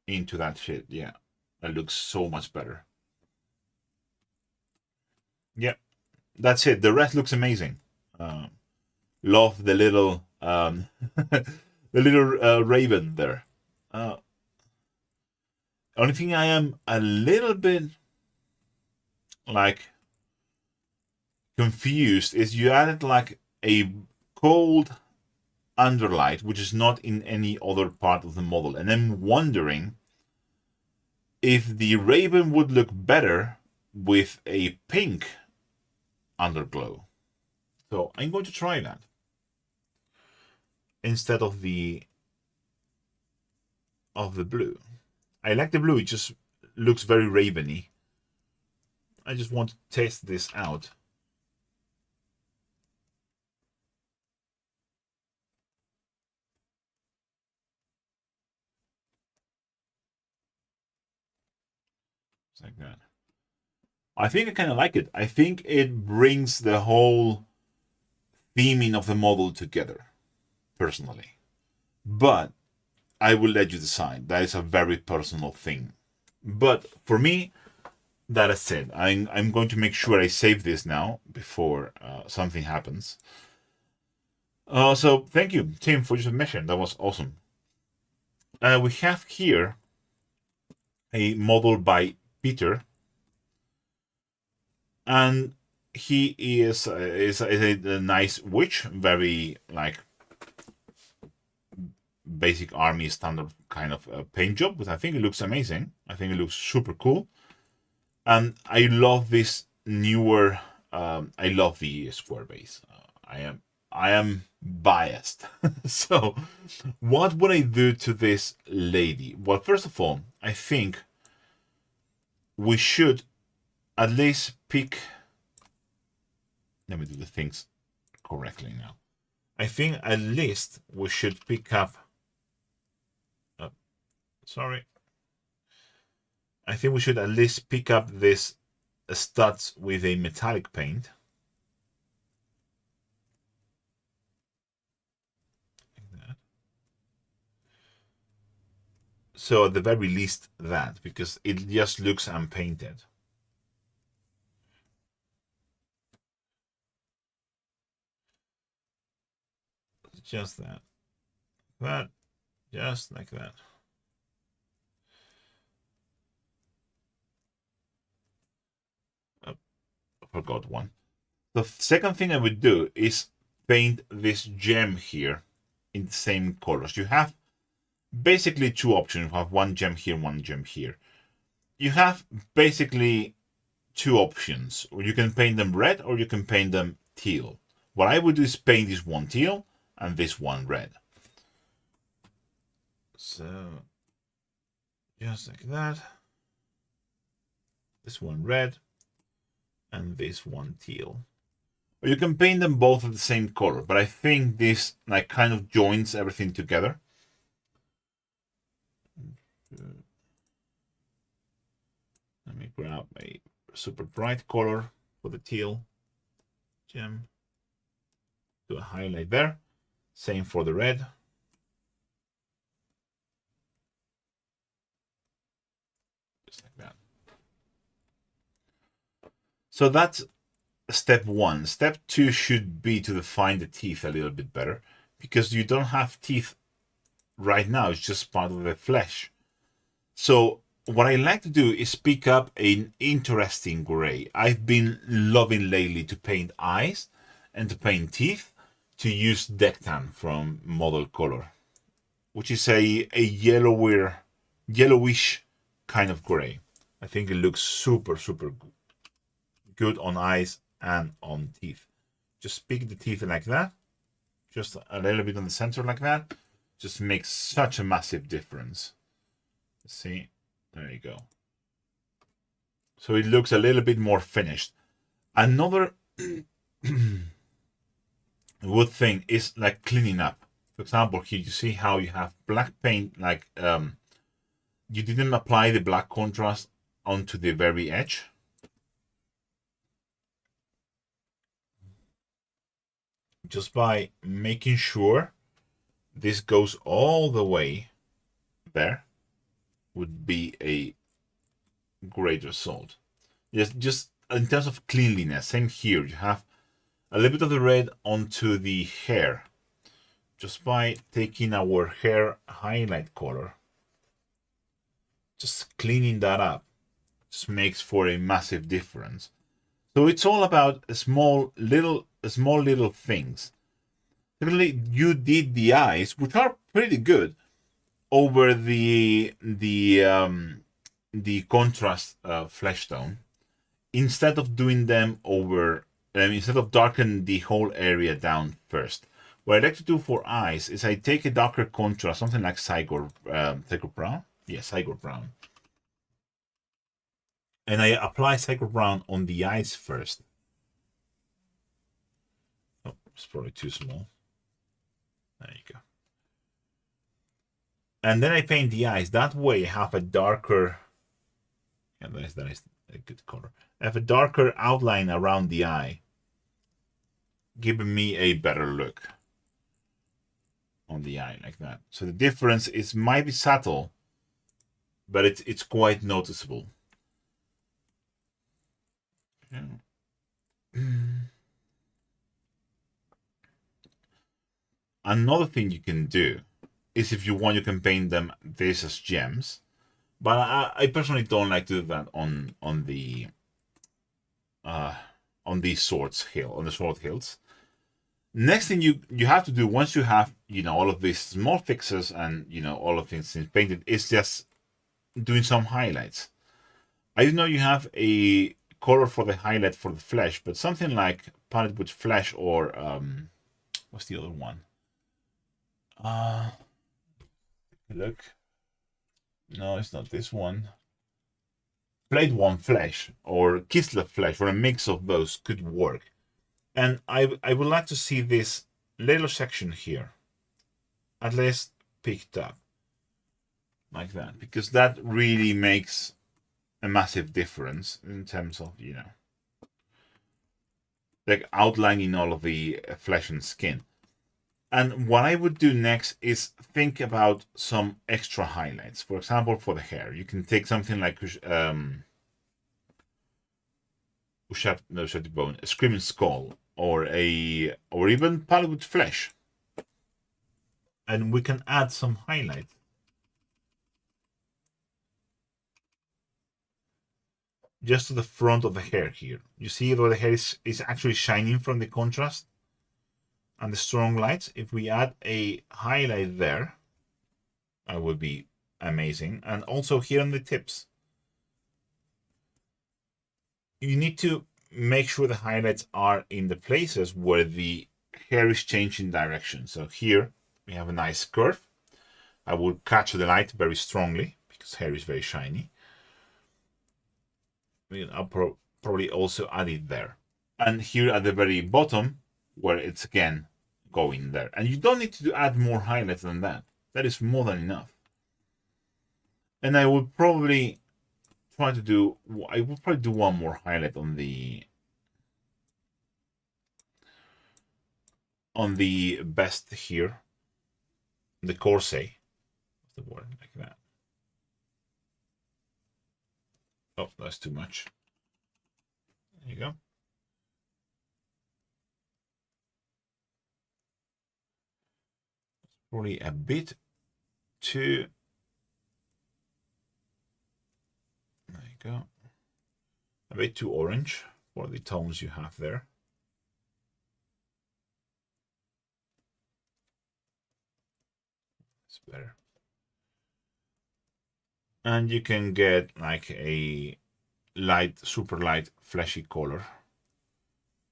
S1: into that shit. Yeah, That looks so much better. Yeah, that's it. The rest looks amazing. Love the little the little raven there. Only thing I am a little bit like confused is you added like a cold underlight, which is not in any other part of the model, and I'm wondering if the raven would look better with a pink underglow. So I'm going to try that instead of the blue. I like the blue, it just looks very raveny. I just want to test this out. It's like that. I think I kind of like it. I think it brings the whole theming of the model together, personally. But I will let you decide. That is a very personal thing. But for me, that is it. I'm going to make sure I save this now before something happens. So thank you, Tim, for your submission. That was awesome. We have here a model by Peter, and he is a nice witch, very like basic army standard kind of paint job, but I think it looks amazing. I think it looks super cool, and I love this newer. I love the square base. I am biased. So, what would I do to this lady? Well, first of all, I think we should at least pick. Let me do the things correctly now. I think at least we should pick up. Sorry. I think we should at least pick up this studs with a metallic paint. Like that. So at the very least that, because it just looks unpainted. Just that. That. Just like that. Oh, I forgot one. The second thing I would do is paint this gem here in the same colors. You have basically two options. You have one gem here, one gem here. You have basically two options. You can paint them red or you can paint them teal. What I would do is paint this one teal and this one red. So just like that. This one red and this one teal. Or you can paint them both of the same color, but I think this like kind of joins everything together. Let me grab a super bright color for the teal gem. Do a highlight there. Same for the red. Just like that. So that's step one. Step two should be to define the teeth a little bit better, because you don't have teeth right now. It's just part of the flesh. So what I like to do is pick up an interesting gray. I've been loving lately to paint eyes and to paint teeth, to use Dectan from Model Color, which is a yellowish kind of gray. I think it looks super good on eyes and on teeth. Just pick the teeth like that, just a little bit on the center like that, just makes such a massive difference. See, there you go. So it looks a little bit more finished. Another good thing is like cleaning up. For example, here you see how you have black paint, like you didn't apply the black contrast onto the very edge. Just by making sure this goes all the way there would be a great result. Just in terms of cleanliness, same here. You have a little bit of the red onto the hair. Just by taking our hair highlight color, just cleaning that up, just makes for a massive difference. So it's all about small little things. Typically, you did the eyes, which are pretty good, over the contrast flesh tone, instead of doing them over, instead of darkening the whole area down first. What I like to do for eyes is I take a darker contrast, something like Cygor Brown. Yeah, Cygor Brown. And I apply Cygor Brown on the eyes first. Oh, it's probably too small. There you go. And then I paint the eyes. That way I have a darker, yeah, that is a good color. I have a darker outline around the eye, giving me a better look on the eye like that. So the difference is might be subtle, but it's quite noticeable. Yeah. Another thing you can do is, if you want, you can paint them this as gems, but I personally don't like to do that on the sword hilts. Next thing you have to do, once you have all of these small fixes and all of things painted, is just doing some highlights. I know you have a color for the highlight for the flesh, but something like palette with flesh, or what's the other one? Look, no, it's not this one. Blade One Flesh or Kislev Flesh, or a mix of those could work. And I would like to see this little section here at least picked up like that, because that really makes a massive difference in terms of like outlining all of the flesh and skin. And what I would do next is think about some extra highlights. For example, for the hair, you can take something like Bone, a Screaming Skull, or even palette with flesh, and we can add some highlight. Just to the front of the hair here. You see where the hair is actually shining from the contrast and the strong lights. If we add a highlight there, that would be amazing. And also here on the tips, you need to make sure the highlights are in the places where the hair is changing direction. So here we have a nice curve. I will catch the light very strongly because hair is very shiny. I'll probably also add it there. And here at the very bottom, where it's again going there. And you don't need to add more highlights than that. That is more than enough. And I will probably do one more highlight on the vest here, the corset. What's the word? Like that. Oh, that's too much. There you go. Probably a bit too. There you go. A bit too orange for the tones you have there. It's better. And you can get like a light, super light, fleshy color.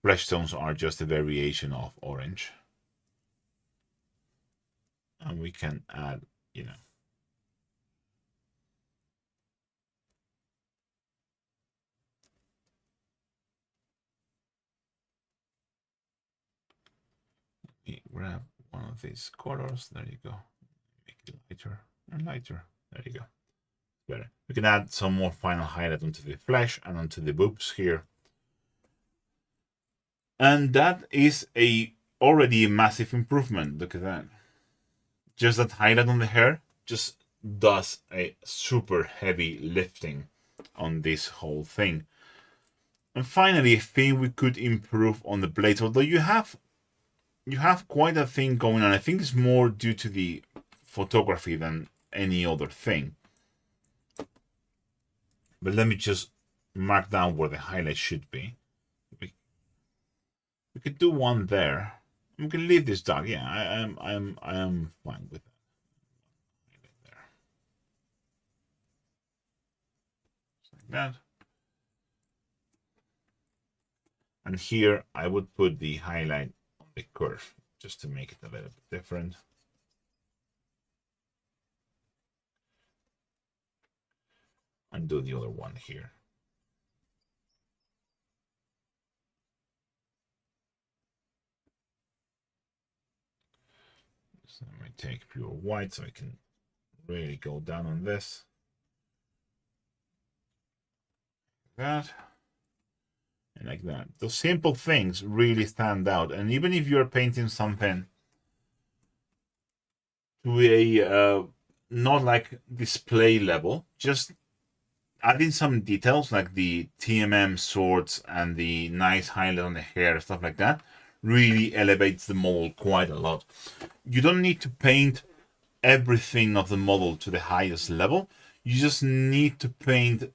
S1: Flesh tones are just a variation of orange. And we can add, grab one of these colors. There you go. Make it lighter and lighter. There you go. Better. We can add some more final highlight onto the flesh and onto the boobs here. And that is already a massive improvement. Look at that. Just that highlight on the hair just does a super heavy lifting on this whole thing. And finally, I think we could improve on the blades, although you have quite a thing going on. I think it's more due to the photography than any other thing. But let me just mark down where the highlight should be. We could do one there. We can leave this dark. Yeah, I am fine with that. There. Just like that. And here I would put the highlight on the curve just to make it a little bit different. And do the other one here. So I'm going to take pure white so I can really go down on this. Like that. And like that. Those simple things really stand out. And even if you're painting something to a not like display level, just adding some details like the TMM swords and the nice highlight on the hair, stuff like that, really elevates the model quite a lot. You don't need to paint everything of the model to the highest level. You just need to paint,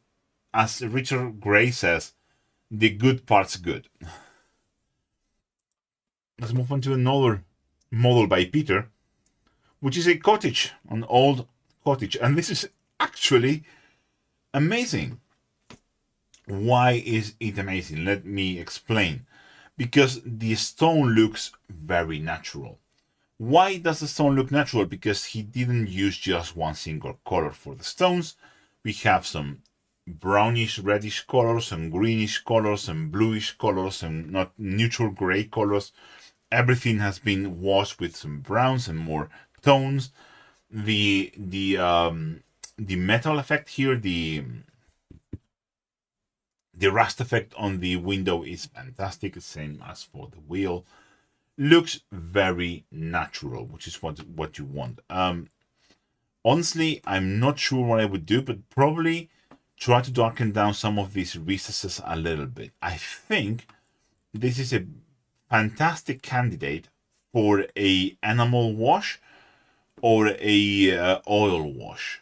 S1: as Richard Gray says, the good parts good. Let's move on to another model by Peter, which is a cottage, an old cottage. And this is actually amazing. Why is it amazing? Let me explain. Because the stone looks very natural. Why does the stone look natural? Because he didn't use just one single color for the stones. We have some brownish reddish colors and greenish colors and bluish colors and not neutral gray colors. Everything has been washed with some browns and more tones. The metal effect here, the rust effect on the window is fantastic, same as for the wheel. Looks very natural, which is what you want. Honestly, I'm not sure what I would do, but probably try to darken down some of these recesses a little bit. I think this is a fantastic candidate for a enamel wash or a oil wash.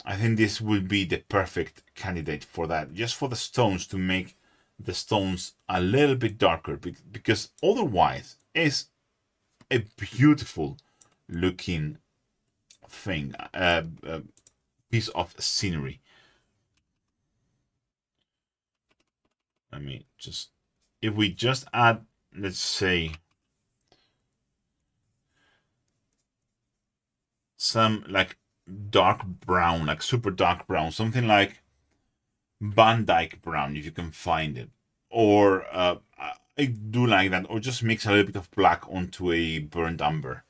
S1: I think this would be the perfect candidate for that, just for the stones, to make the stones a little bit darker, because otherwise it's a beautiful looking thing, piece of scenery. I mean, just if we just add, let's say, some like dark brown, like super dark brown, something like Van Dyke brown, if you can find it, or I do like that, or just mix a little bit of black onto a burnt umber,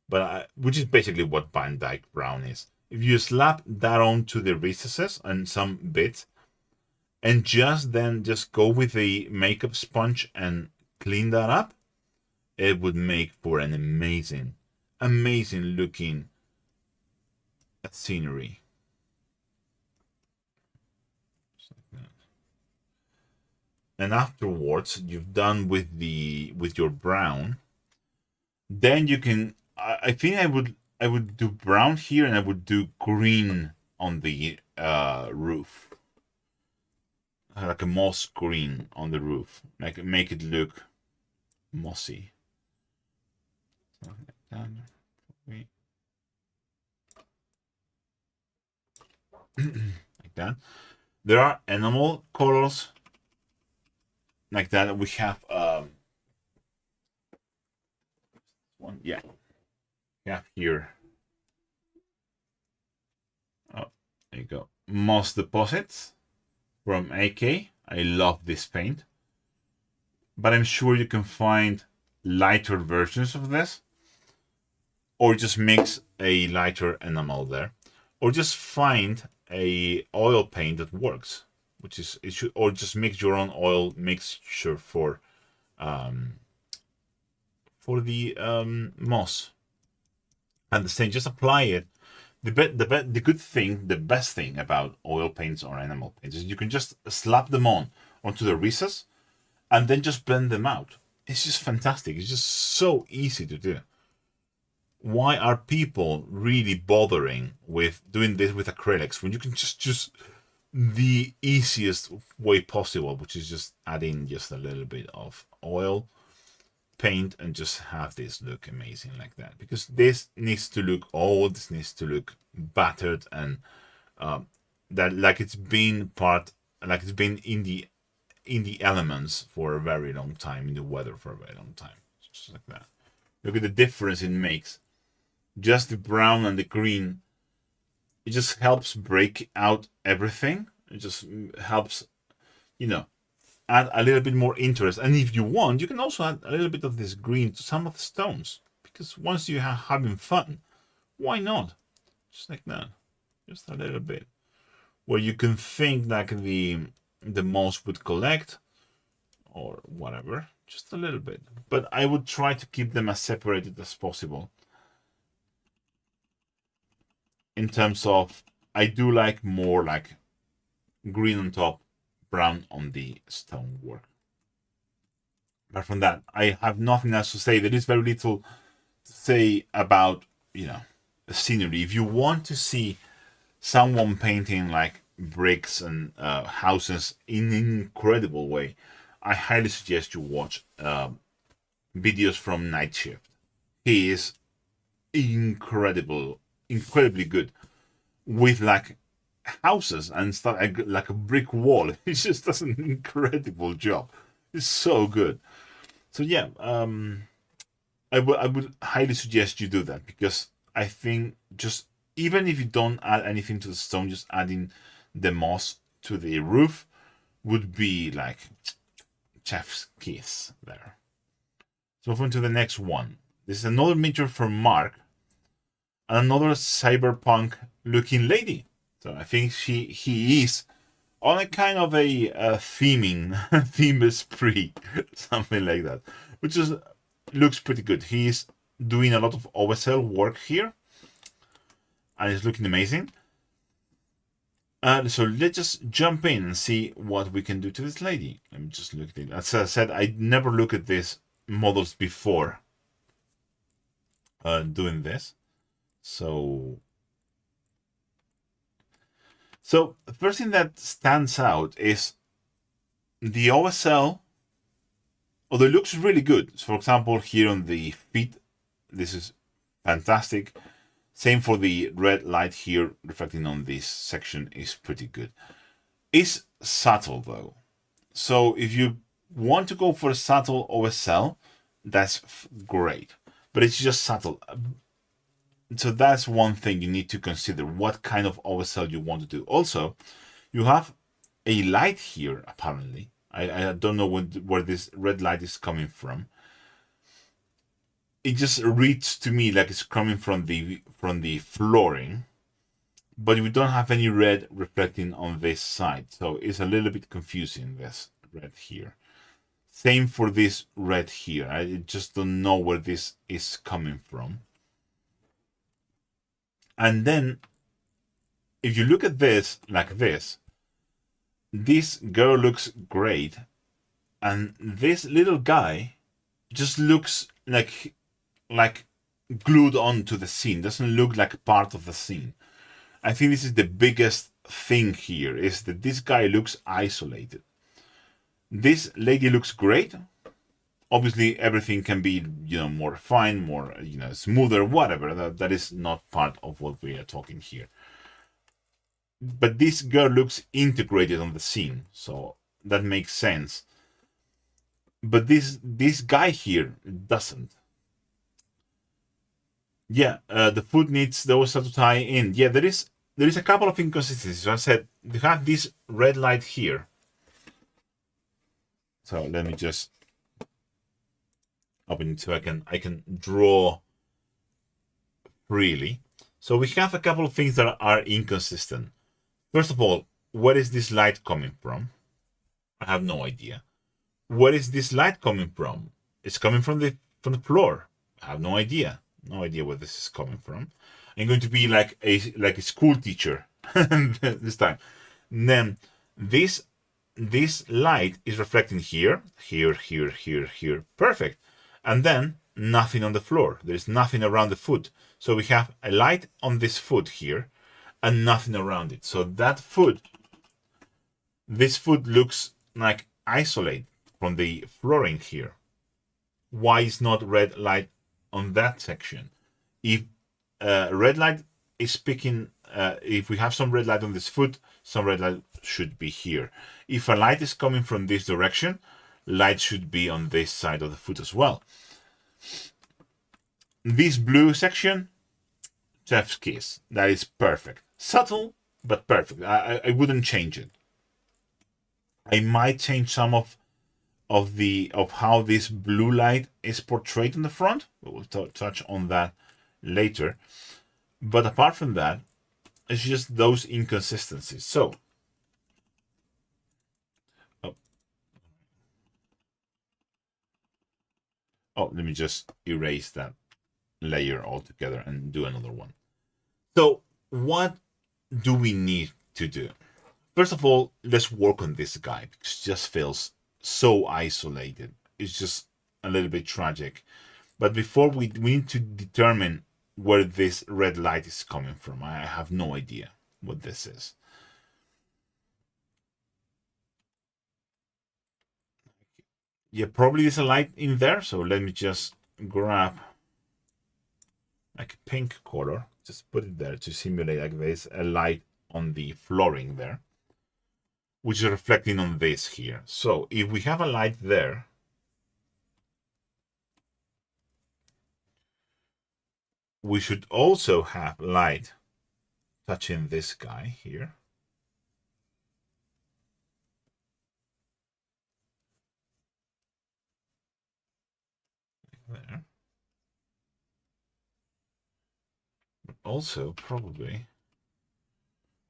S1: but which is basically what Van Dyke brown is. If you slap that onto the recesses and some bits, and just go with a makeup sponge and clean that up, it would make for an amazing looking scenery. And afterwards, you've done with your brown, then you can, I think I would do brown here, and I would do green on the roof, like a moss green on the roof, like make it look mossy. Like that. There are enamel colors like that. We have one, yeah. We have here. Oh, there you go. Moss deposits from AK. I love this paint, but I'm sure you can find lighter versions of this, or just mix a lighter enamel there, or just find a oil paint that works, which is it should, or just mix your own oil mixture for the moss, and the same, just apply it the good thing, the best thing about oil paints or enamel paints is you can just slap them on onto the recess and then just blend them out. It's just fantastic. It's just so easy to do. Why are people really bothering with doing this with acrylics when you can just the easiest way possible, which is just adding just a little bit of oil paint and just have this look amazing like that? Because this needs to look old, this needs to look battered, and that like it's been in the elements for a very long time, in the weather for a very long time, just like that. Look at the difference it makes. Just the brown and the green, it just helps break out everything. It just helps, add a little bit more interest. And if you want, you can also add a little bit of this green to some of the stones. Because once you are having fun, why not? Just like that. Just a little bit. Where you can think like the moss would collect or whatever. Just a little bit. But I would try to keep them as separated as possible. In terms of, I do like more like green on top, brown on the stonework. Apart from that, I have nothing else to say. There is very little to say about, the scenery. If you want to see someone painting like bricks and houses in an incredible way, I highly suggest you watch videos from Night Shift. He is incredibly good with like houses and stuff, like a brick wall. He just does an incredible job. It's so good. So yeah, I would highly suggest you do that, because I think just even if you don't add anything to the stone, just adding the moss to the roof would be like chef's kiss there. So move on to the next one. This is another miniature from Mark. Another cyberpunk looking lady. So I think he is on a kind of a theme spree, something like that, which is looks pretty good. He's doing a lot of OSL work here, and it's looking amazing. So let's just jump in and see what we can do to this lady. Let me just look at it. As I said, I never look at these models before doing this. So the first thing that stands out is the OSL, although it looks really good. So for example, here on the feet, this is fantastic. Same for the red light here reflecting on this section is pretty good. It's subtle though. So if you want to go for a subtle OSL, that's great. But it's just subtle. So that's one thing you need to consider, what kind of OSL you want to do. Also, you have a light here, apparently. I don't know where this red light is coming from. It just reads to me like it's coming from the flooring, but we don't have any red reflecting on this side. So it's a little bit confusing, this red here. Same for this red here. I just don't know where this is coming from. And then, if you look at this like this girl looks great, and this little guy just looks like glued onto the scene. Doesn't look like part of the scene. I think this is the biggest thing here, is that this guy looks isolated. This lady looks great. Obviously, everything can be, more refined, more, smoother, whatever. That is not part of what we are talking here. But this girl looks integrated on the scene, so that makes sense. But this guy here doesn't. Yeah, the foot needs those to tie in. Yeah, there is a couple of inconsistencies. So I said you have this red light here. So let me just open it so I can draw freely. So we have a couple of things that are inconsistent. First of all, where is this light coming from? I have no idea. Where is this light coming from? It's coming from the floor. I have no idea. No idea where this is coming from. I'm going to be like a school teacher this time. And then this light is reflecting here, here, here, here, here. Perfect. And then nothing on the floor. There's nothing around the foot. So we have a light on this foot here and nothing around it. So that foot, this foot looks like isolated from the flooring here. Why is not red light on that section? If red light is picking, if we have some red light on this foot, some red light should be here. If a light is coming from this direction, light should be on this side of the foot as well. This blue section, chef's kiss. That is perfect. Subtle, but perfect. I wouldn't change it. I might change some of how this blue light is portrayed in the front. We'll touch on that later. But apart from that, it's just those inconsistencies. So, let me just erase that layer altogether and do another one. So, what do we need to do? First of all, let's work on this guy because it just feels so isolated. It's just a little bit tragic. But before we need to determine where this red light is coming from. I have no idea what this is. Yeah, probably there's a light in there. So let me just grab like a pink color. Just put it there to simulate like there's a light on the flooring there, which is reflecting on this here. So if we have a light there, we should also have light touching this guy here. Like there. But also, probably,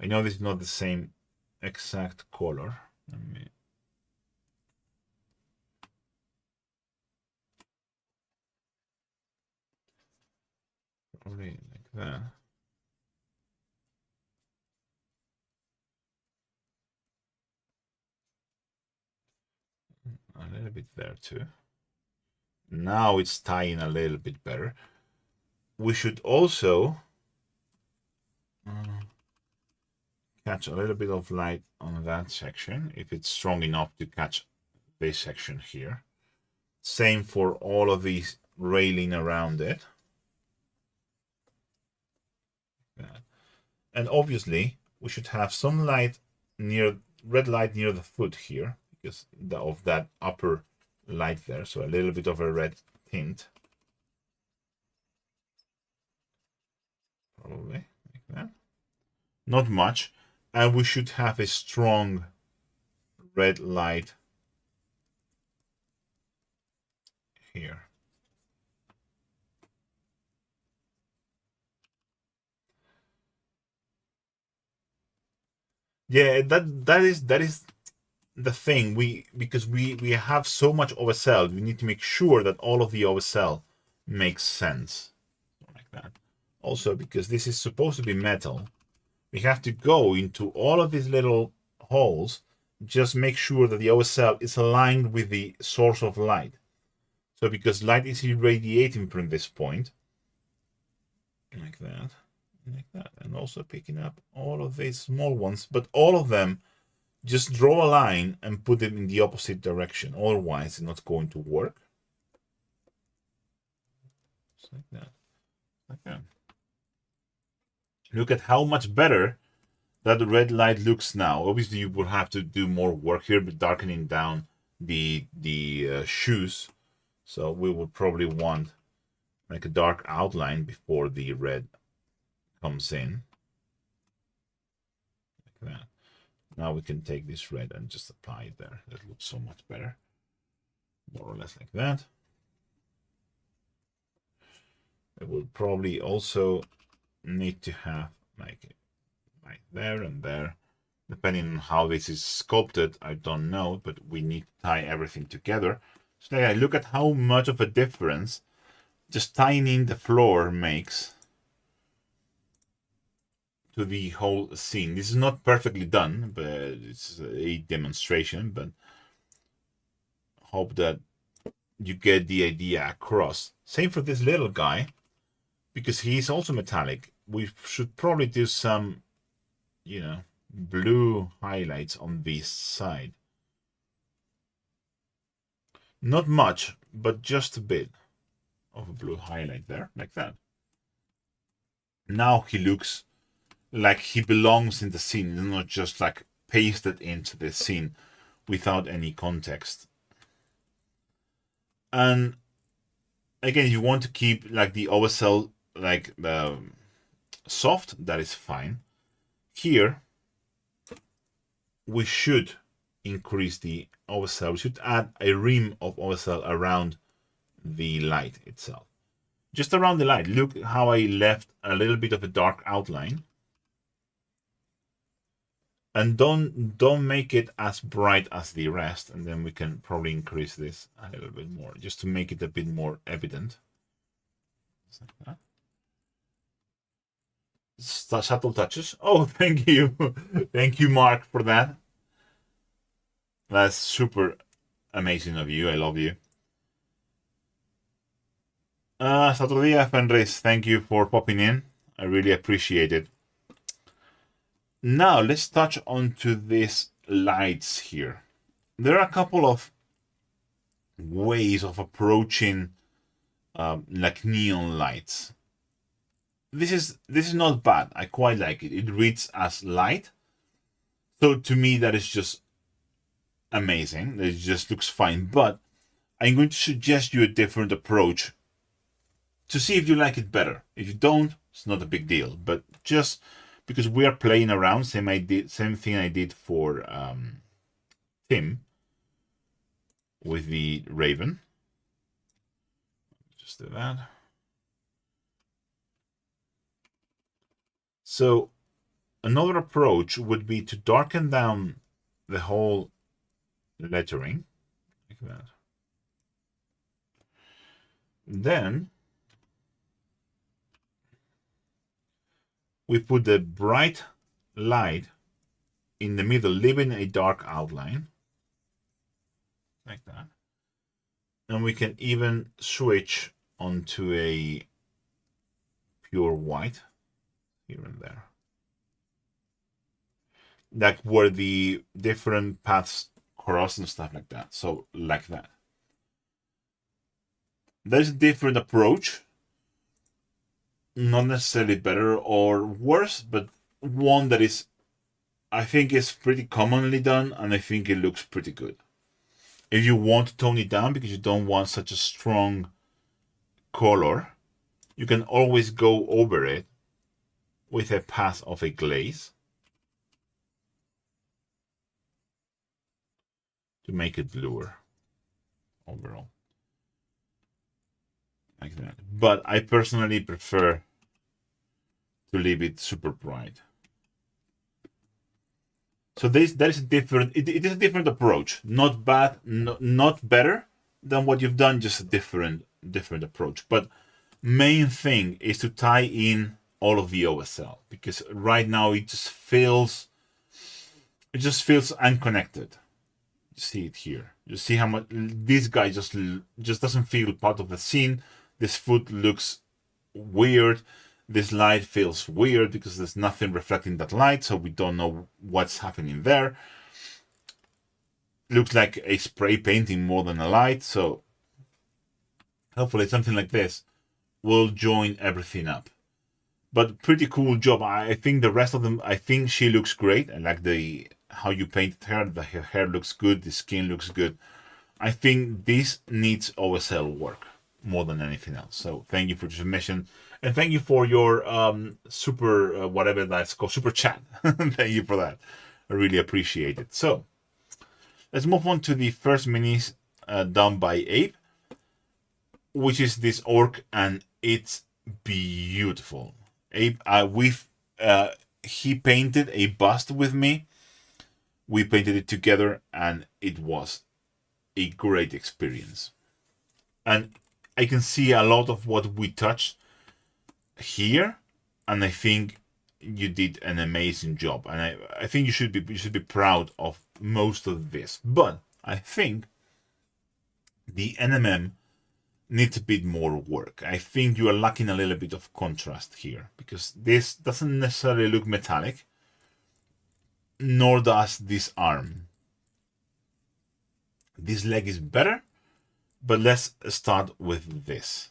S1: I know this is not the same exact color. Let me probably like that. A little bit there too. Now it's tying a little bit better. We should also catch a little bit of light on that section if it's strong enough to catch this section here. Same for all of these railing around it. And obviously we should have some light near, red light near the foot here because of that upper light there. So a little bit of a red tint. Probably like that. Not much. And we should have a strong red light here. Yeah, that is the thing. Because we have so much oversell, we need to make sure that all of the oversell makes sense. Like that. Also, because this is supposed to be metal, we have to go into all of these little holes, just make sure that the oversell is aligned with the source of light. So because light is irradiating from this point, like that, and also picking up all of these small ones, but all of them, just draw a line and put them in the opposite direction. Otherwise, it's not going to work. Just like that. Like that. Look at how much better that red light looks now. Obviously, you will have to do more work here, but darkening down the shoes. So we will probably want like a dark outline before the red comes in. Like that. Now we can take this red and just apply it there. That looks so much better. More or less like that. It will probably also need to have like there and there. Depending on how this is sculpted, I don't know, but we need to tie everything together. So yeah, look at how much of a difference just tying in the floor makes. to the whole scene. This is not perfectly done, but it's a demonstration, but hope that you get the idea across. Same for this little guy, because he's also metallic. We should probably do some, you know, blue highlights on this side. Not much, but just a bit of a blue highlight there, like that. Now he looks like he belongs in the scene, not just like pasted into the scene without any context. And again, you want to keep like the OSL like soft, that is fine. Here we should increase the OSL. We should add a rim of OSL around the light itself. Just around the light. Look how I left a little bit of a dark outline. And don't make it as bright as the rest, and then we can probably increase this a little bit more, just to make it a bit more evident. Just like that. Subtle touches. Oh, thank you. Thank you, Mark, for that. That's super amazing of you. I love you. Saturday Fenris, thank you for popping in. I really appreciate it. Now let's touch onto these lights here. There are a couple of ways of approaching like neon lights. This is not bad. I quite like it. It reads as light. So to me that is just amazing. It just looks fine. But I'm going to suggest you a different approach to see if you like it better. If you don't, it's not a big deal. But just because we are playing around, same thing I did for Tim with the Raven. Just do that. So another approach would be to darken down the whole lettering like that. Then we put the bright light in the middle, leaving a dark outline like that. And we can even switch onto a pure white here and there, like where the different paths cross and stuff like that. So like that. There's a different approach, not necessarily better or worse, but one that is, I think, is pretty commonly done, and I think it looks pretty good. If you want to tone it down because you don't want such a strong color, you can always go over it with a path of a glaze to make it bluer overall, like that. But I personally prefer to leave it super bright. So that is a different. It is a different approach. Not bad, not better than what you've done. Just a different approach. But main thing is to tie in all of the OSL, because right now it just feels unconnected. You see it here. You see how much this guy just doesn't feel part of the scene. This foot looks weird. This light feels weird because there's nothing reflecting that light, so we don't know what's happening there. Looks like a spray painting more than a light, so hopefully something like this will join everything up. But pretty cool job. I think the rest of them, I think she looks great. I like how you painted her. Her hair looks good. The skin looks good. I think this needs OSL work more than anything else. So thank you for the submission. And thank you for your super, whatever that's called, super chat. Thank you for that. I really appreciate it. So let's move on to the first minis done by Abe, which is this orc, and it's beautiful. Abe, he painted a bust with me. We painted it together, and it was a great experience. And I can see a lot of what we touched here, and I think you did an amazing job, and I think you should be proud of most of this. But I think the NMM needs a bit more work. I think you are lacking a little bit of contrast here, because this doesn't necessarily look metallic, nor does this arm. This leg is better, but let's start with this.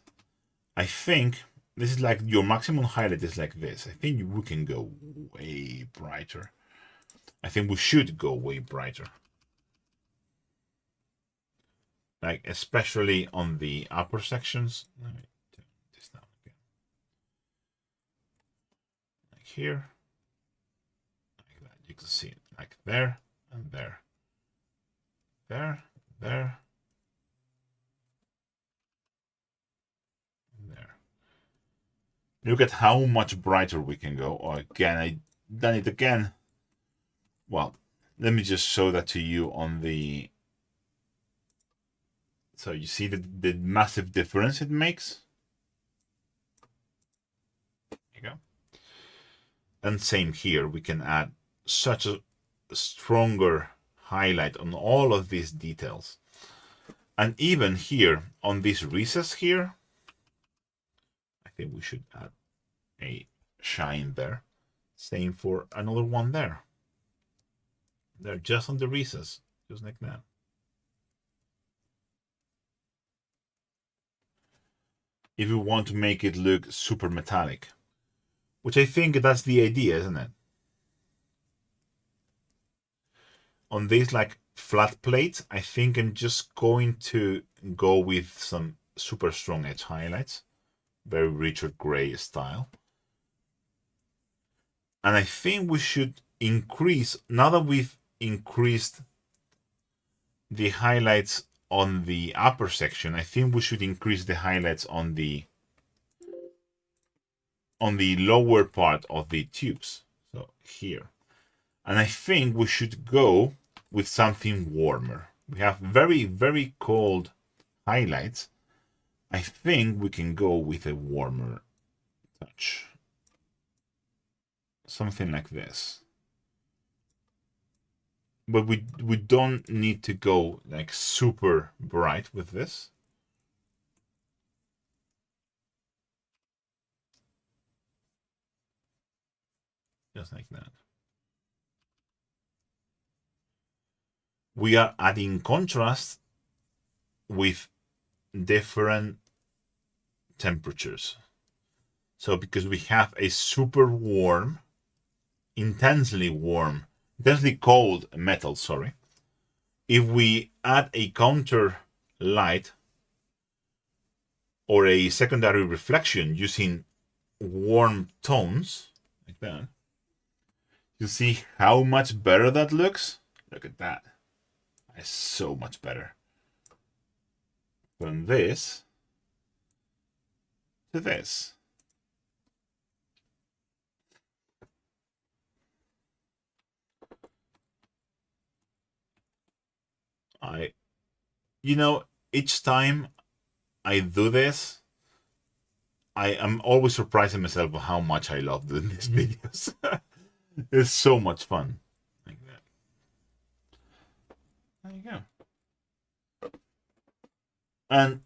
S1: I think this is like your maximum highlight is like this. I think we can go way brighter. I think we should go way brighter. Like, especially on the upper sections. Let me turn this down again. Like here. Like that. You can see it like there and there. There, there. There. Look at how much brighter we can go. Oh, again, I done it again. Well, let me just show that to you on the... So you see the massive difference it makes? There you go. And same here, we can add such a stronger highlight on all of these details. And even here, on this recess here, I think we should add a shine there. Same for another one there. They're just on the recess, just like that. If you want to make it look super metallic, which I think that's the idea, isn't it? On these like flat plates, I think I'm just going to go with some super strong edge highlights, very Richard Gray style. And I think we should increase, now that we've increased the highlights on the upper section, I think we should increase the highlights on the lower part of the tubes. So here. And I think we should go with something warmer. We have very, very cold highlights. I think we can go with a warmer touch. Something like this. But we don't need to go like super bright with this. Just like that. We are adding contrast with different temperatures. So because we have a super warm, intensely cold metal, sorry. If we add a counter light or a secondary reflection using warm tones, like that, you see how much better that looks? Look at that. It's so much better. From this to this. Each time I do this, I am always surprising myself of how much I love doing these videos. It's so much fun. Like that. There you go. And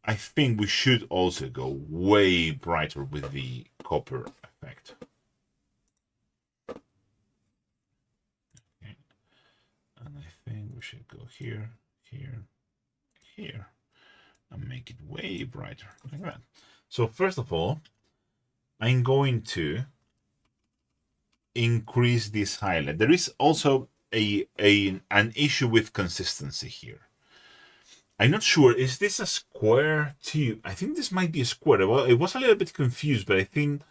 S1: I think we should also go way brighter with the copper effect. Okay. And I think we should go here, here, here, and make it way brighter, like that. So first of all, I'm going to increase this highlight. There is also an issue with consistency here. I'm not sure, is this a square tube? I think this might be a square. Well, it was a little bit confused, but I think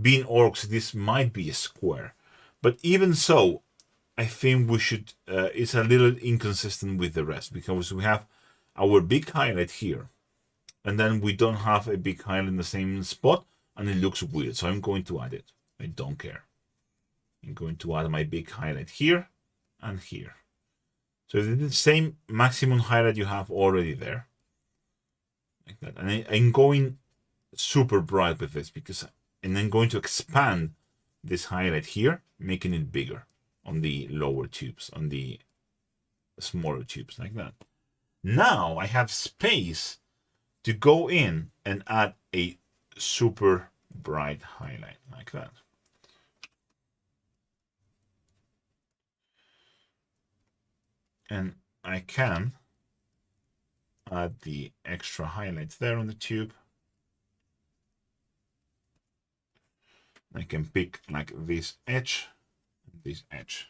S1: being orcs, this might be a square. But even so, I think we should, it's a little inconsistent with the rest, because we have our big highlight here, and then we don't have a big highlight in the same spot, and it looks weird. So I'm going to add it. I don't care. I'm going to add my big highlight here and here. So it's the same maximum highlight you have already there. Like that. And I'm going super bright with this, and I'm going to expand this highlight here, making it bigger on the lower tubes, on the smaller tubes, like that. Now I have space to go in and add a super bright highlight, like that. And I can add the extra highlights there on the tube. I can pick like this edge, this edge.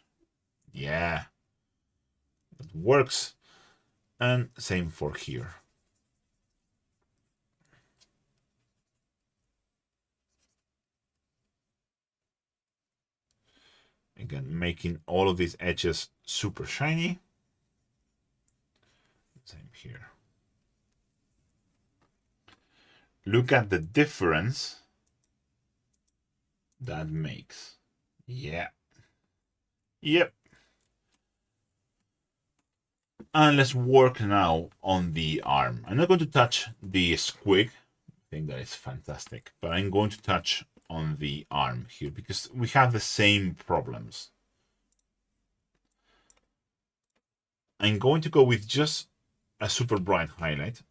S1: Yeah, that works. And same for here. Again, making all of these edges super shiny. Same here. Look at the difference that makes. Yeah. Yep. And let's work now on the arm. I'm not going to touch the squig. I think that is fantastic. But I'm going to touch on the arm here because we have the same problems. I'm going to go with just a super bright highlight.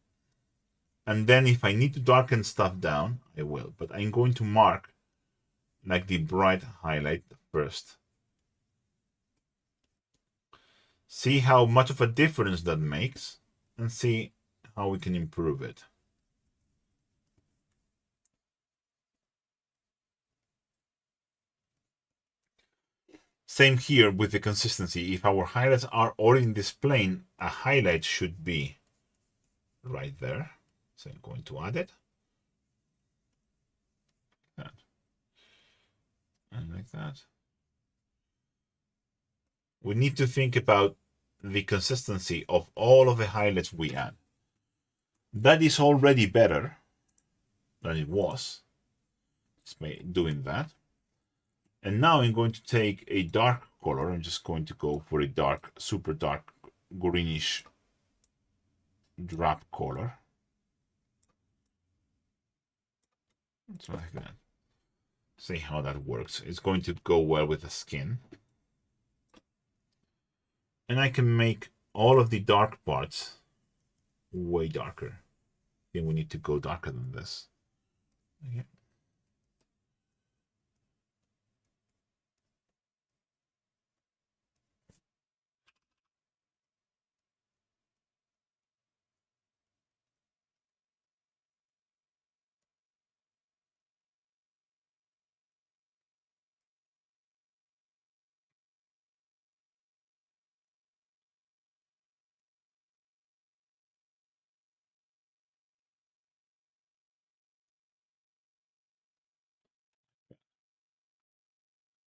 S1: And then if I need to darken stuff down, I will. But I'm going to mark like the bright highlight first. See how much of a difference that makes and see how we can improve it. Same here with the consistency. If our highlights are all in this plane, a highlight should be right there. So I'm going to add it. That. And like that. We need to think about the consistency of all of the highlights we add. That is already better than it was. It's doing that. And now I'm going to take a dark color. I'm just going to go for a dark, super dark, greenish drab color. So like that. See how that works. It's going to go well with the skin. And I can make all of the dark parts way darker. I think we need to go darker than this. Okay.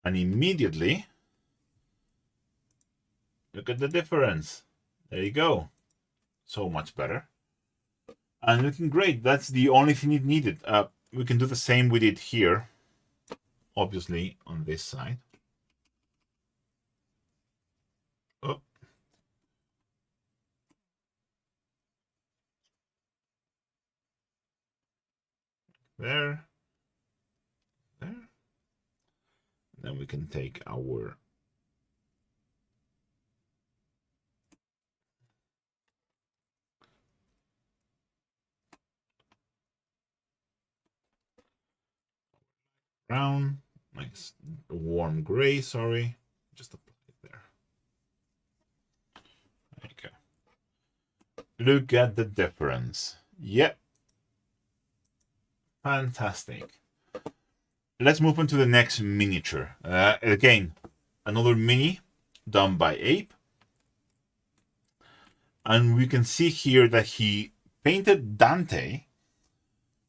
S1: And immediately, look at the difference. There you go. So much better. And looking great. That's the only thing it needed. We can do the same with it here. Obviously, on this side. Oh. There. There. Then we can take our brown, nice warm gray, sorry. Just apply it there. Okay. Look at the difference. Yep. Fantastic. Let's move on to the next miniature. Again, another mini done by Ape. And we can see here that he painted Dante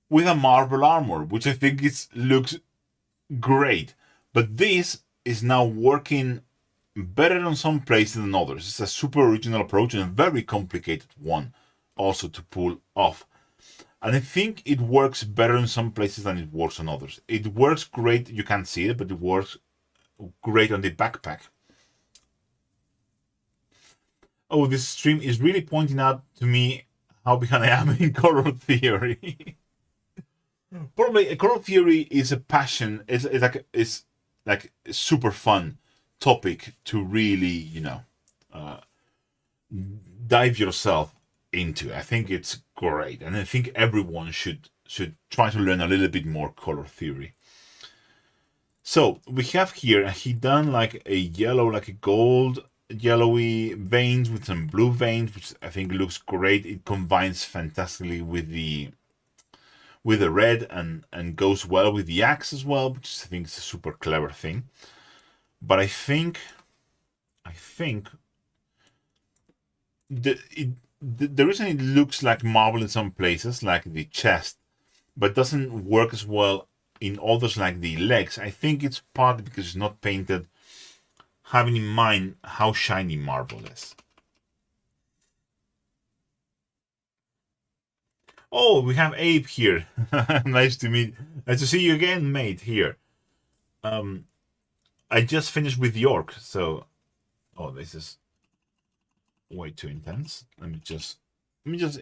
S1: with a marble armor, which I think looks great. But this is now working better in some places than others. It's a super original approach and a very complicated one also to pull off. And I think it works better in some places than it works on others. It works great, you can't see it, but it works great on the backpack. Oh, this stream is really pointing out to me how behind I am in color theory. Probably color theory is a passion. It's like super fun topic to really, dive yourself into. I think it's great, and I think everyone should try to learn a little bit more color theory. So we have here he done like a yellow, like a gold yellowy veins with some blue veins, which I think looks great. It combines fantastically with the red and goes well with the axe as well, which I think is a super clever thing. But I think the reason it looks like marble in some places, like the chest, but doesn't work as well in others like the legs, I think it's partly because it's not painted having in mind how shiny marble is. Oh, we have Abe here. Nice to see you again, mate. Here. I just finished with York, so this is way too intense. Let me just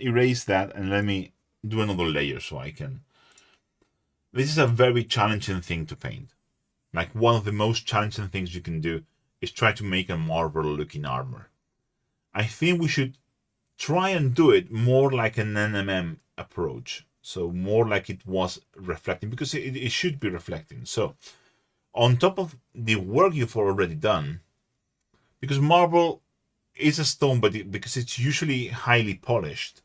S1: erase that and let me do another layer so I can. This is a very challenging thing to paint. Like one of the most challenging things you can do is try to make a marble looking armor. I think we should try and do it more like an NMM approach. So more like it was reflecting, because it should be reflecting. So on top of the work you've already done, because marble is a stone, but because it's usually highly polished,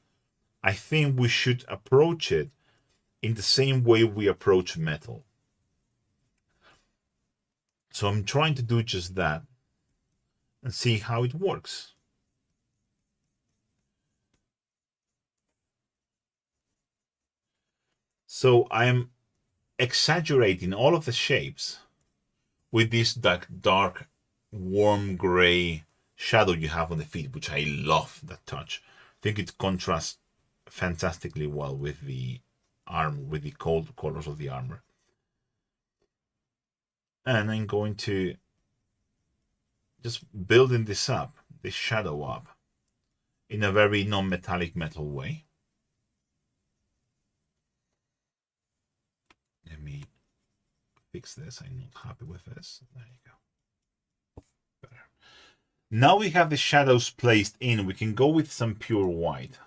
S1: I think we should approach it in the same way we approach metal. So I'm trying to do just that and see how it works. So I'm exaggerating all of the shapes with this dark warm gray shadow you have on the feet, which I love that touch. I think it contrasts fantastically well with the armor, with the cold colors of the armor. And I'm going to just building this shadow up in a very non-metallic metal way. Let me fix this. I'm not happy with this. There you go. Better. Now we have the shadows placed in. We can go with some pure white.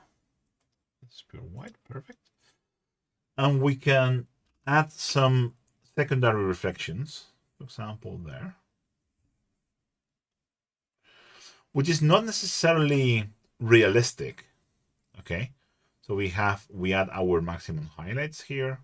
S1: It's pure white, perfect. And we can add some secondary reflections, for example, there, which is not necessarily realistic. Okay, so we add our maximum highlights here.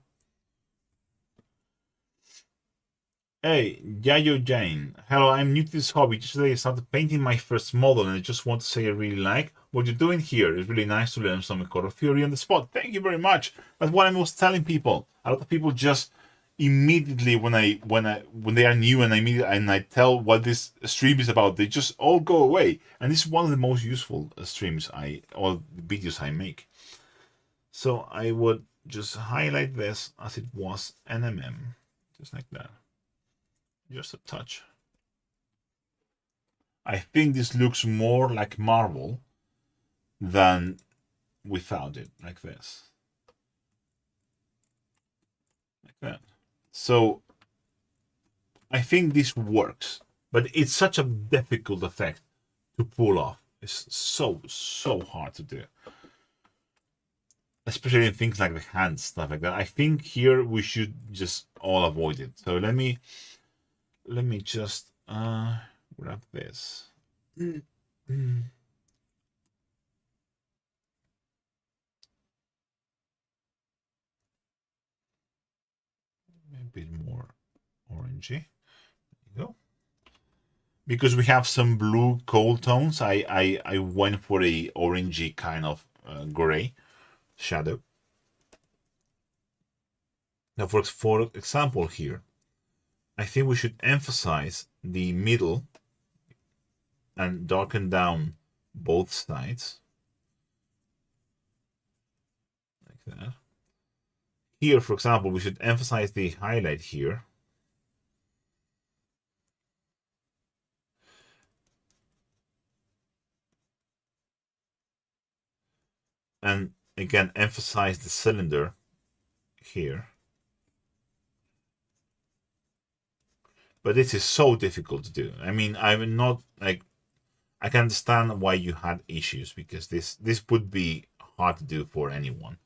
S1: Hey, Yayo Jane. Hello, I'm new to this hobby. Today I started painting my first model and I just want to say I really like what you're doing here. It's really nice to learn some color theory on the spot. Thank you very much. That's what I was telling people. A lot of people just immediately when they are new and I tell what this stream is about, they just all go away. And this is one of the most useful streams or videos I make. So I would just highlight this as it was NMM, just like that. Just a touch. I think this looks more like marble than without it, like this. Like that. So I think this works, but it's such a difficult effect to pull off. It's so hard to do. Especially in things like the hands, stuff like that. I think here we should just all avoid it. So let me just grab this. A bit more orangey. There you go. Because we have some blue cold tones, I went for a orangey kind of gray shadow. Now, for example, here, I think we should emphasize the middle and darken down both sides. Like that. Here, for example, we should emphasize the highlight here. And again, emphasize the cylinder here. But this is so difficult to do. I mean, I'm not like, I can understand why you had issues, because this would be hard to do for anyone.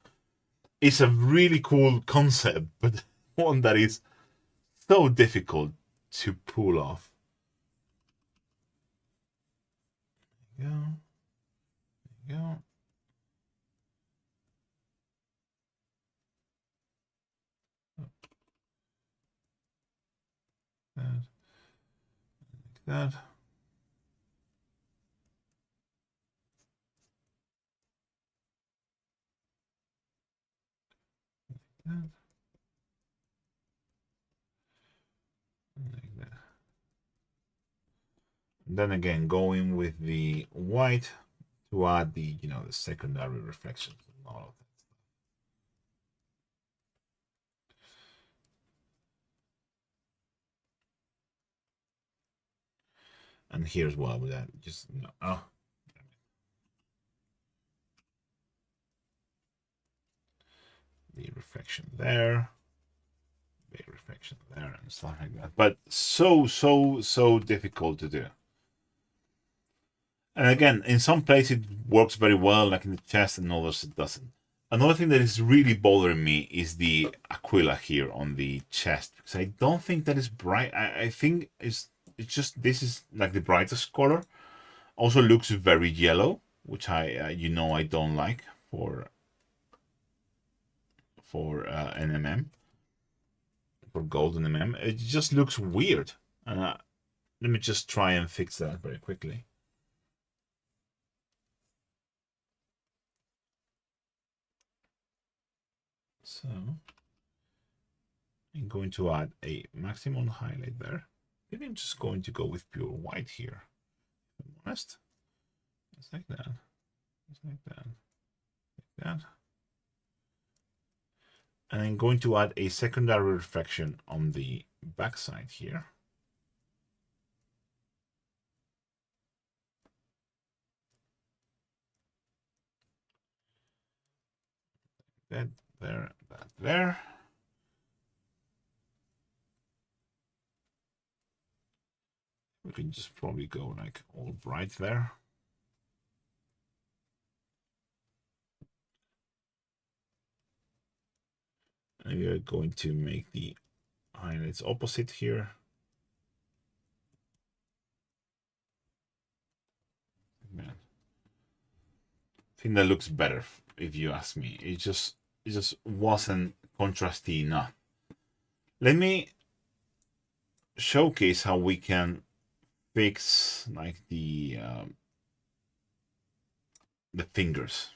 S1: It's a really cool concept, but one that is so difficult to pull off. There you go. There you go. That, like that. Like that. And then again, going with the white to add the, you know, the secondary reflections and all of that. And here's what with that, just, you know, oh, the reflection there, the reflection there, and stuff like that. But so difficult to do. And again, in some places it works very well, like in the chest, and others it doesn't. Another thing that is really bothering me is the aquila here on the chest, because I don't think that is bright. I think it's just, this is like the brightest color. Also looks very yellow, which I you know I don't like for NMM, for gold NMM. It just looks weird. Let me just try and fix that very quickly. So I'm going to add a maximum highlight there. Maybe I'm just going to go with pure white here. If I'm honest. Just like that. Just like that. Like that. And I'm going to add a secondary reflection on the backside here. That there, that there. We can just probably go like all bright there. And we are going to make the highlights opposite here. Man, I think that looks better, if you ask me. It just wasn't contrasty enough. Let me showcase how we can fix like the fingers.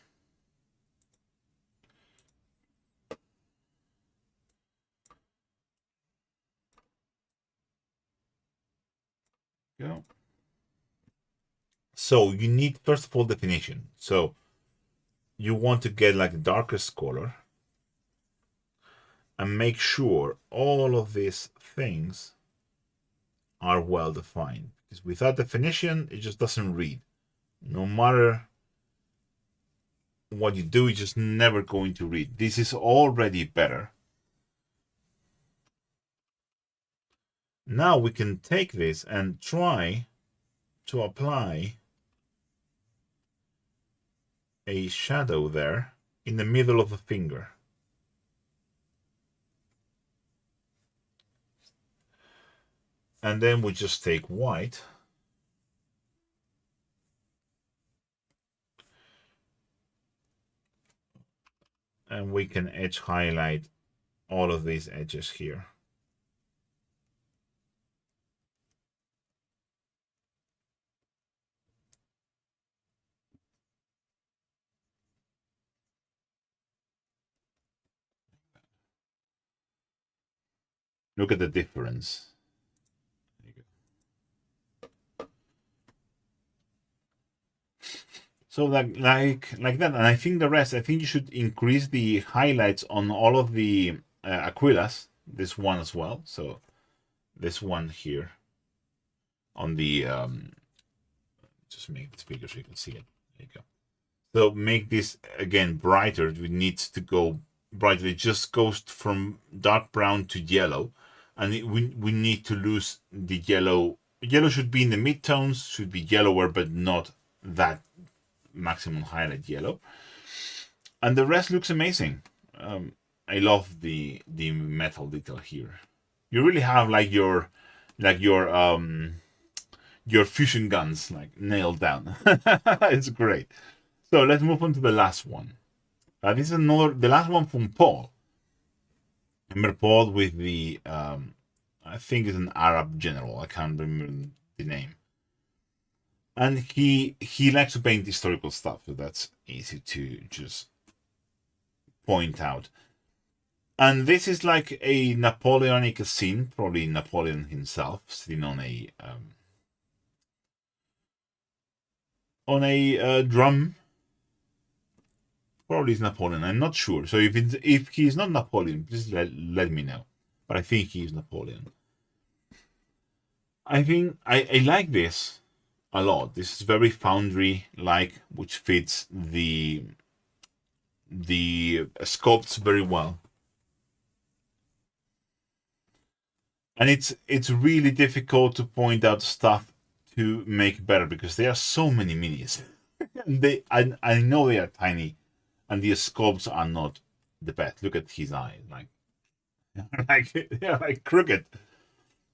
S1: Go. So you need, first of all, definition. So you want to get like the darkest color and make sure all of these things are well defined, because without definition it just doesn't read. No matter what you do, it's just never going to read. This is already better. Now we can take this and try to apply a shadow there in the middle of the finger. And then we just take white and we can edge highlight all of these edges here. Look at the difference. There you go. So like that, and I think the rest, I think you should increase the highlights on all of the Aquilas, this one as well. So this one here on the just make this bigger so you can see it. There you go. So make this again brighter. It needs to go brighter. It just goes from dark brown to yellow, and we need to lose the yellow. Yellow should be in the midtones, should be yellower, but not that maximum highlight yellow. And the rest looks amazing. I love the metal detail here. You really have your fusion guns like nailed down. It's great. So let's move on to the last one. This is the last one from Paul. Remember Paul with the I think it's an Arab general. I can't remember the name. And he likes to paint historical stuff, so that's easy to just point out. And this is like a Napoleonic scene, probably Napoleon himself sitting on a drum. Probably it's Napoleon. I'm not sure. So if he's not Napoleon, please let me know. But I think he's Napoleon. I think I like this a lot. This is very Foundry-like, which fits the sculpts very well. And it's really difficult to point out stuff to make better because there are so many minis. I know they are tiny, and the sculpts are not the best. Look at his eye, they're like crooked.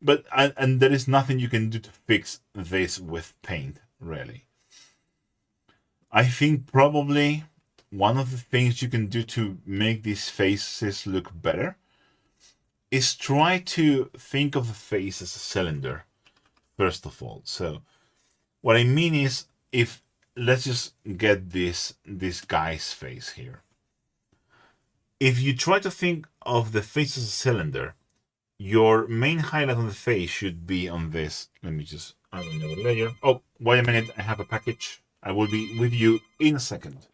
S1: But and there is nothing you can do to fix this with paint, really. I think probably one of the things you can do to make these faces look better is try to think of the face as a cylinder, first of all. So what I mean is, if let's just get this guy's face here. If you try to think of the face as a cylinder, your main highlight on the face should be on this. Let me just add another layer. Oh, wait a minute, I have a package. I will be with you in a second.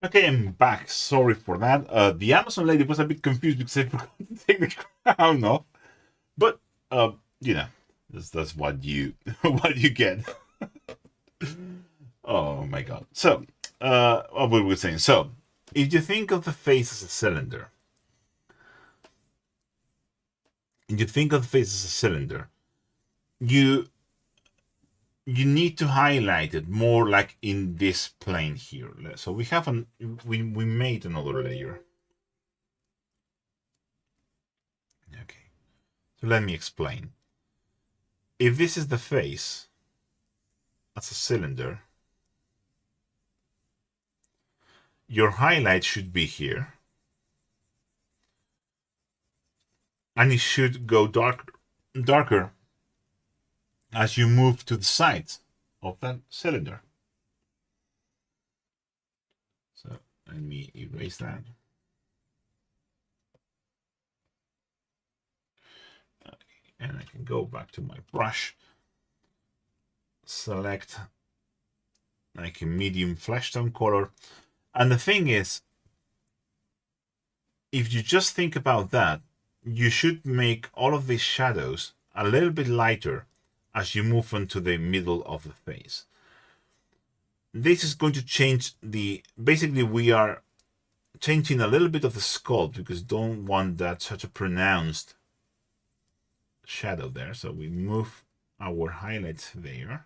S1: Okay, I'm back. Sorry for that. The Amazon lady was a bit confused because I forgot to take the crown off. But you know, that's what you what you get. Oh my god. So, what were we saying? So, if you think of the face as a cylinder, you need to highlight it more like in this plane here. So we have we made another layer. Okay. So let me explain. If this is the face as a cylinder, your highlight should be here. And it should go darker as you move to the sides of that cylinder. So Let me erase that. And I can go back to my brush, select like a medium flesh tone color. And the thing is, if you just think about that, you should make all of these shadows a little bit lighter as you move into the middle of the face. This is going to change basically we are changing a little bit of the sculpt because don't want that such a pronounced shadow there. So we move our highlights there.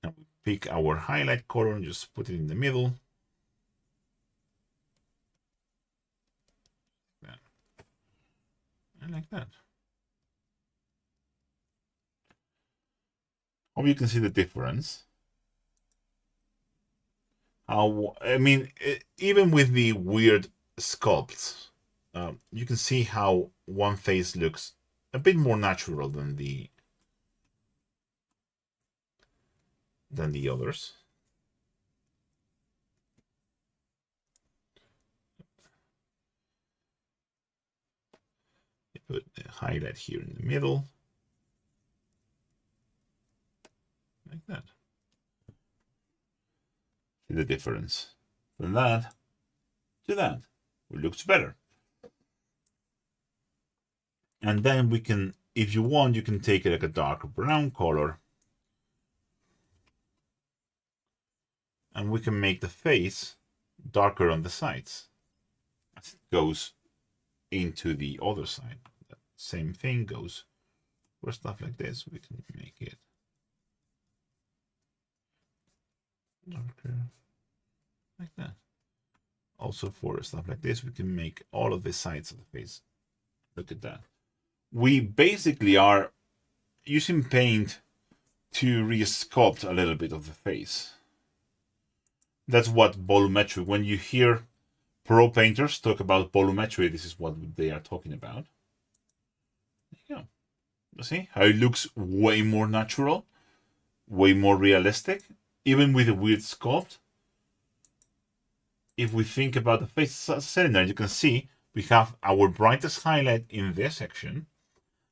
S1: Now we pick our highlight color and just put it in the middle. And like that. Hope you can see the difference. I mean, even with the weird sculpts, you can see how one face looks a bit more natural than the others. Put the highlight here in the middle, like that. See the difference from that to that. It looks better. And then we can, if you want, you can take it like a dark brown color, and we can make the face darker on the sides as it goes into the other side. That same thing goes for stuff like this. We can make it darker like that. Also for stuff like this, we can make all of the sides of the face. Look at that. We basically are using paint to re-sculpt a little bit of the face. That's what volumetry, when you hear pro painters talk about volumetry, this is what they are talking about. There you go. You see how it looks way more natural, way more realistic, even with a weird sculpt. If we think about the face cylinder, you can see we have our brightest highlight in this section,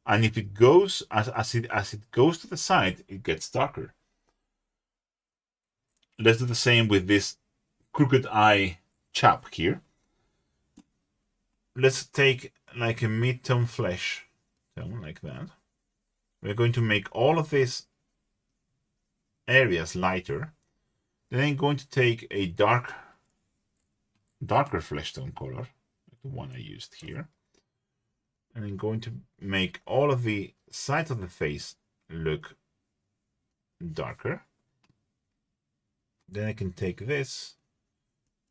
S1: and if it goes as it goes to the side, it gets darker. Let's do the same with this crooked eye chap here. Let's take like a mid-tone flesh tone like that. We're going to make all of these areas lighter. Then I'm going to take a darker flesh tone color, like the one I used here. And I'm going to make all of the sides of the face look darker. Then I can take this,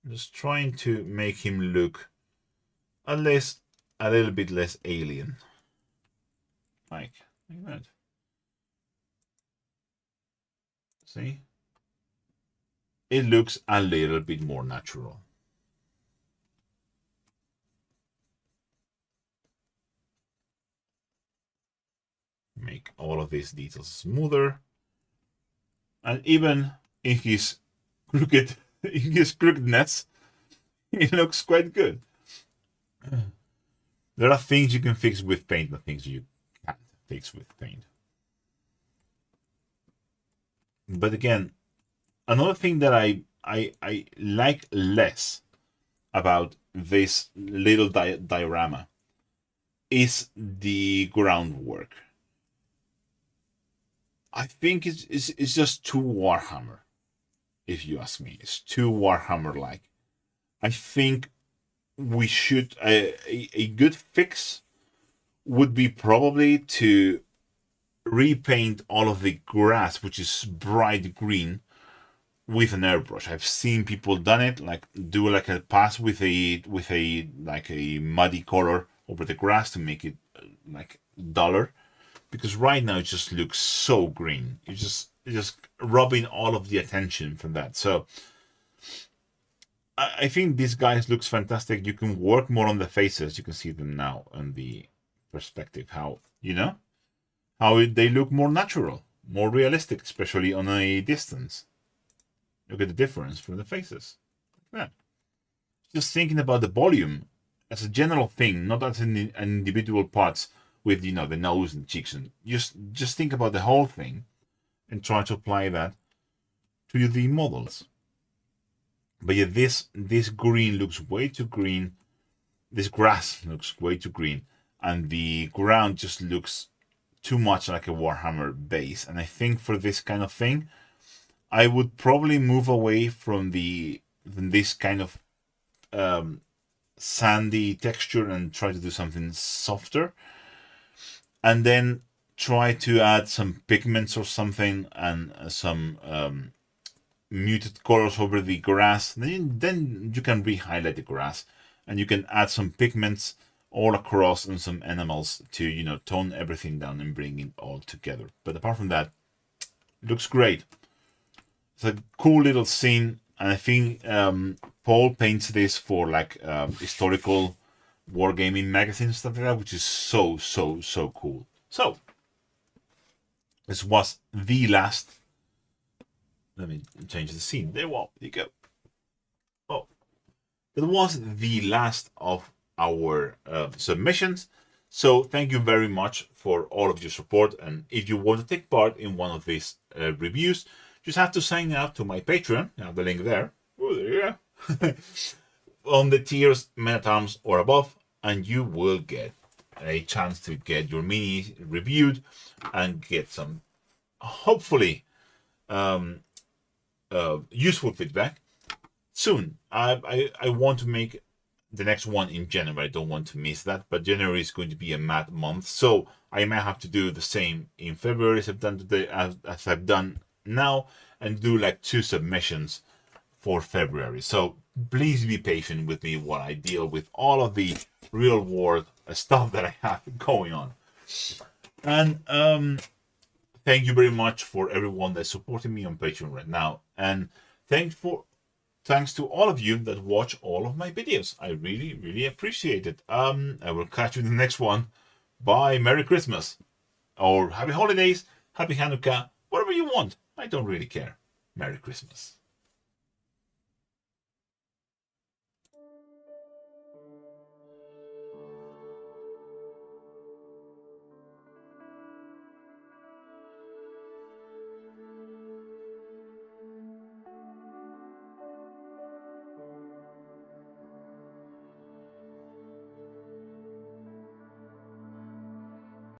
S1: just trying to make him look a little bit less alien. Like that. See? It looks a little bit more natural. Make all of these details smoother. And even in his crookedness, it looks quite good. There are things you can fix with paint, but things you can't fix with paint. But again, another thing that I like less about this little diorama is the groundwork. I think it's just too Warhammer, if you ask me. It's too Warhammer-like. I think we should a good fix would be probably to repaint all of the grass, which is bright green, with an airbrush. I've seen people done it, like do like a pass with a like a muddy color over the grass to make it like duller, because right now it just looks so green. It's just robbing all of the attention from that. So I think this guy looks fantastic. You can work more on the faces. You can see them now on the perspective. How they look more natural. more realistic, especially on a distance. Look at the difference from the faces. Like that. Just thinking about the volume as a general thing, not as an individual parts with, you know, the nose and cheeks, and just think about the whole thing and try to apply that to the models. But yeah, this green looks way too green. This grass looks way too green, and the ground just looks too much like a Warhammer base. And I think for this kind of thing, I would probably move away from this kind of sandy texture and try to do something softer, and then try to add some pigments or something and some muted colors over the grass. Then you can re-highlight the grass, and you can add some pigments all across and some animals to, you know, tone everything down and bring it all together. But apart from that, it looks great. It's a cool little scene, and I think Paul paints this for like historical wargaming magazines, stuff like that, which is so cool. So this was the last. Let me change the scene. There you go. Oh, that was the last of our submissions. So thank you very much for all of your support. And if you want to take part in one of these reviews, just have to sign up to my Patreon. I have the link there. Oh, there you go. On the tiers, Men at Arms or above, and you will get a chance to get your mini reviewed and get some, hopefully, useful feedback soon. I want to make the next one in January. I don't want to miss that, but January is going to be a mad month, so I might have to do the same in February as I've done today, as I've done now, and do like 2 submissions for February. So please be patient with me while I deal with all of the real world stuff that I have going on. And thank you very much for everyone that's supporting me on Patreon right now, and thanks to all of you that watch all of my videos. I really appreciate it. I will catch you in the next one. Bye. Merry Christmas, or Happy Holidays, Happy Hanukkah, whatever you want. I don't really care. Merry Christmas.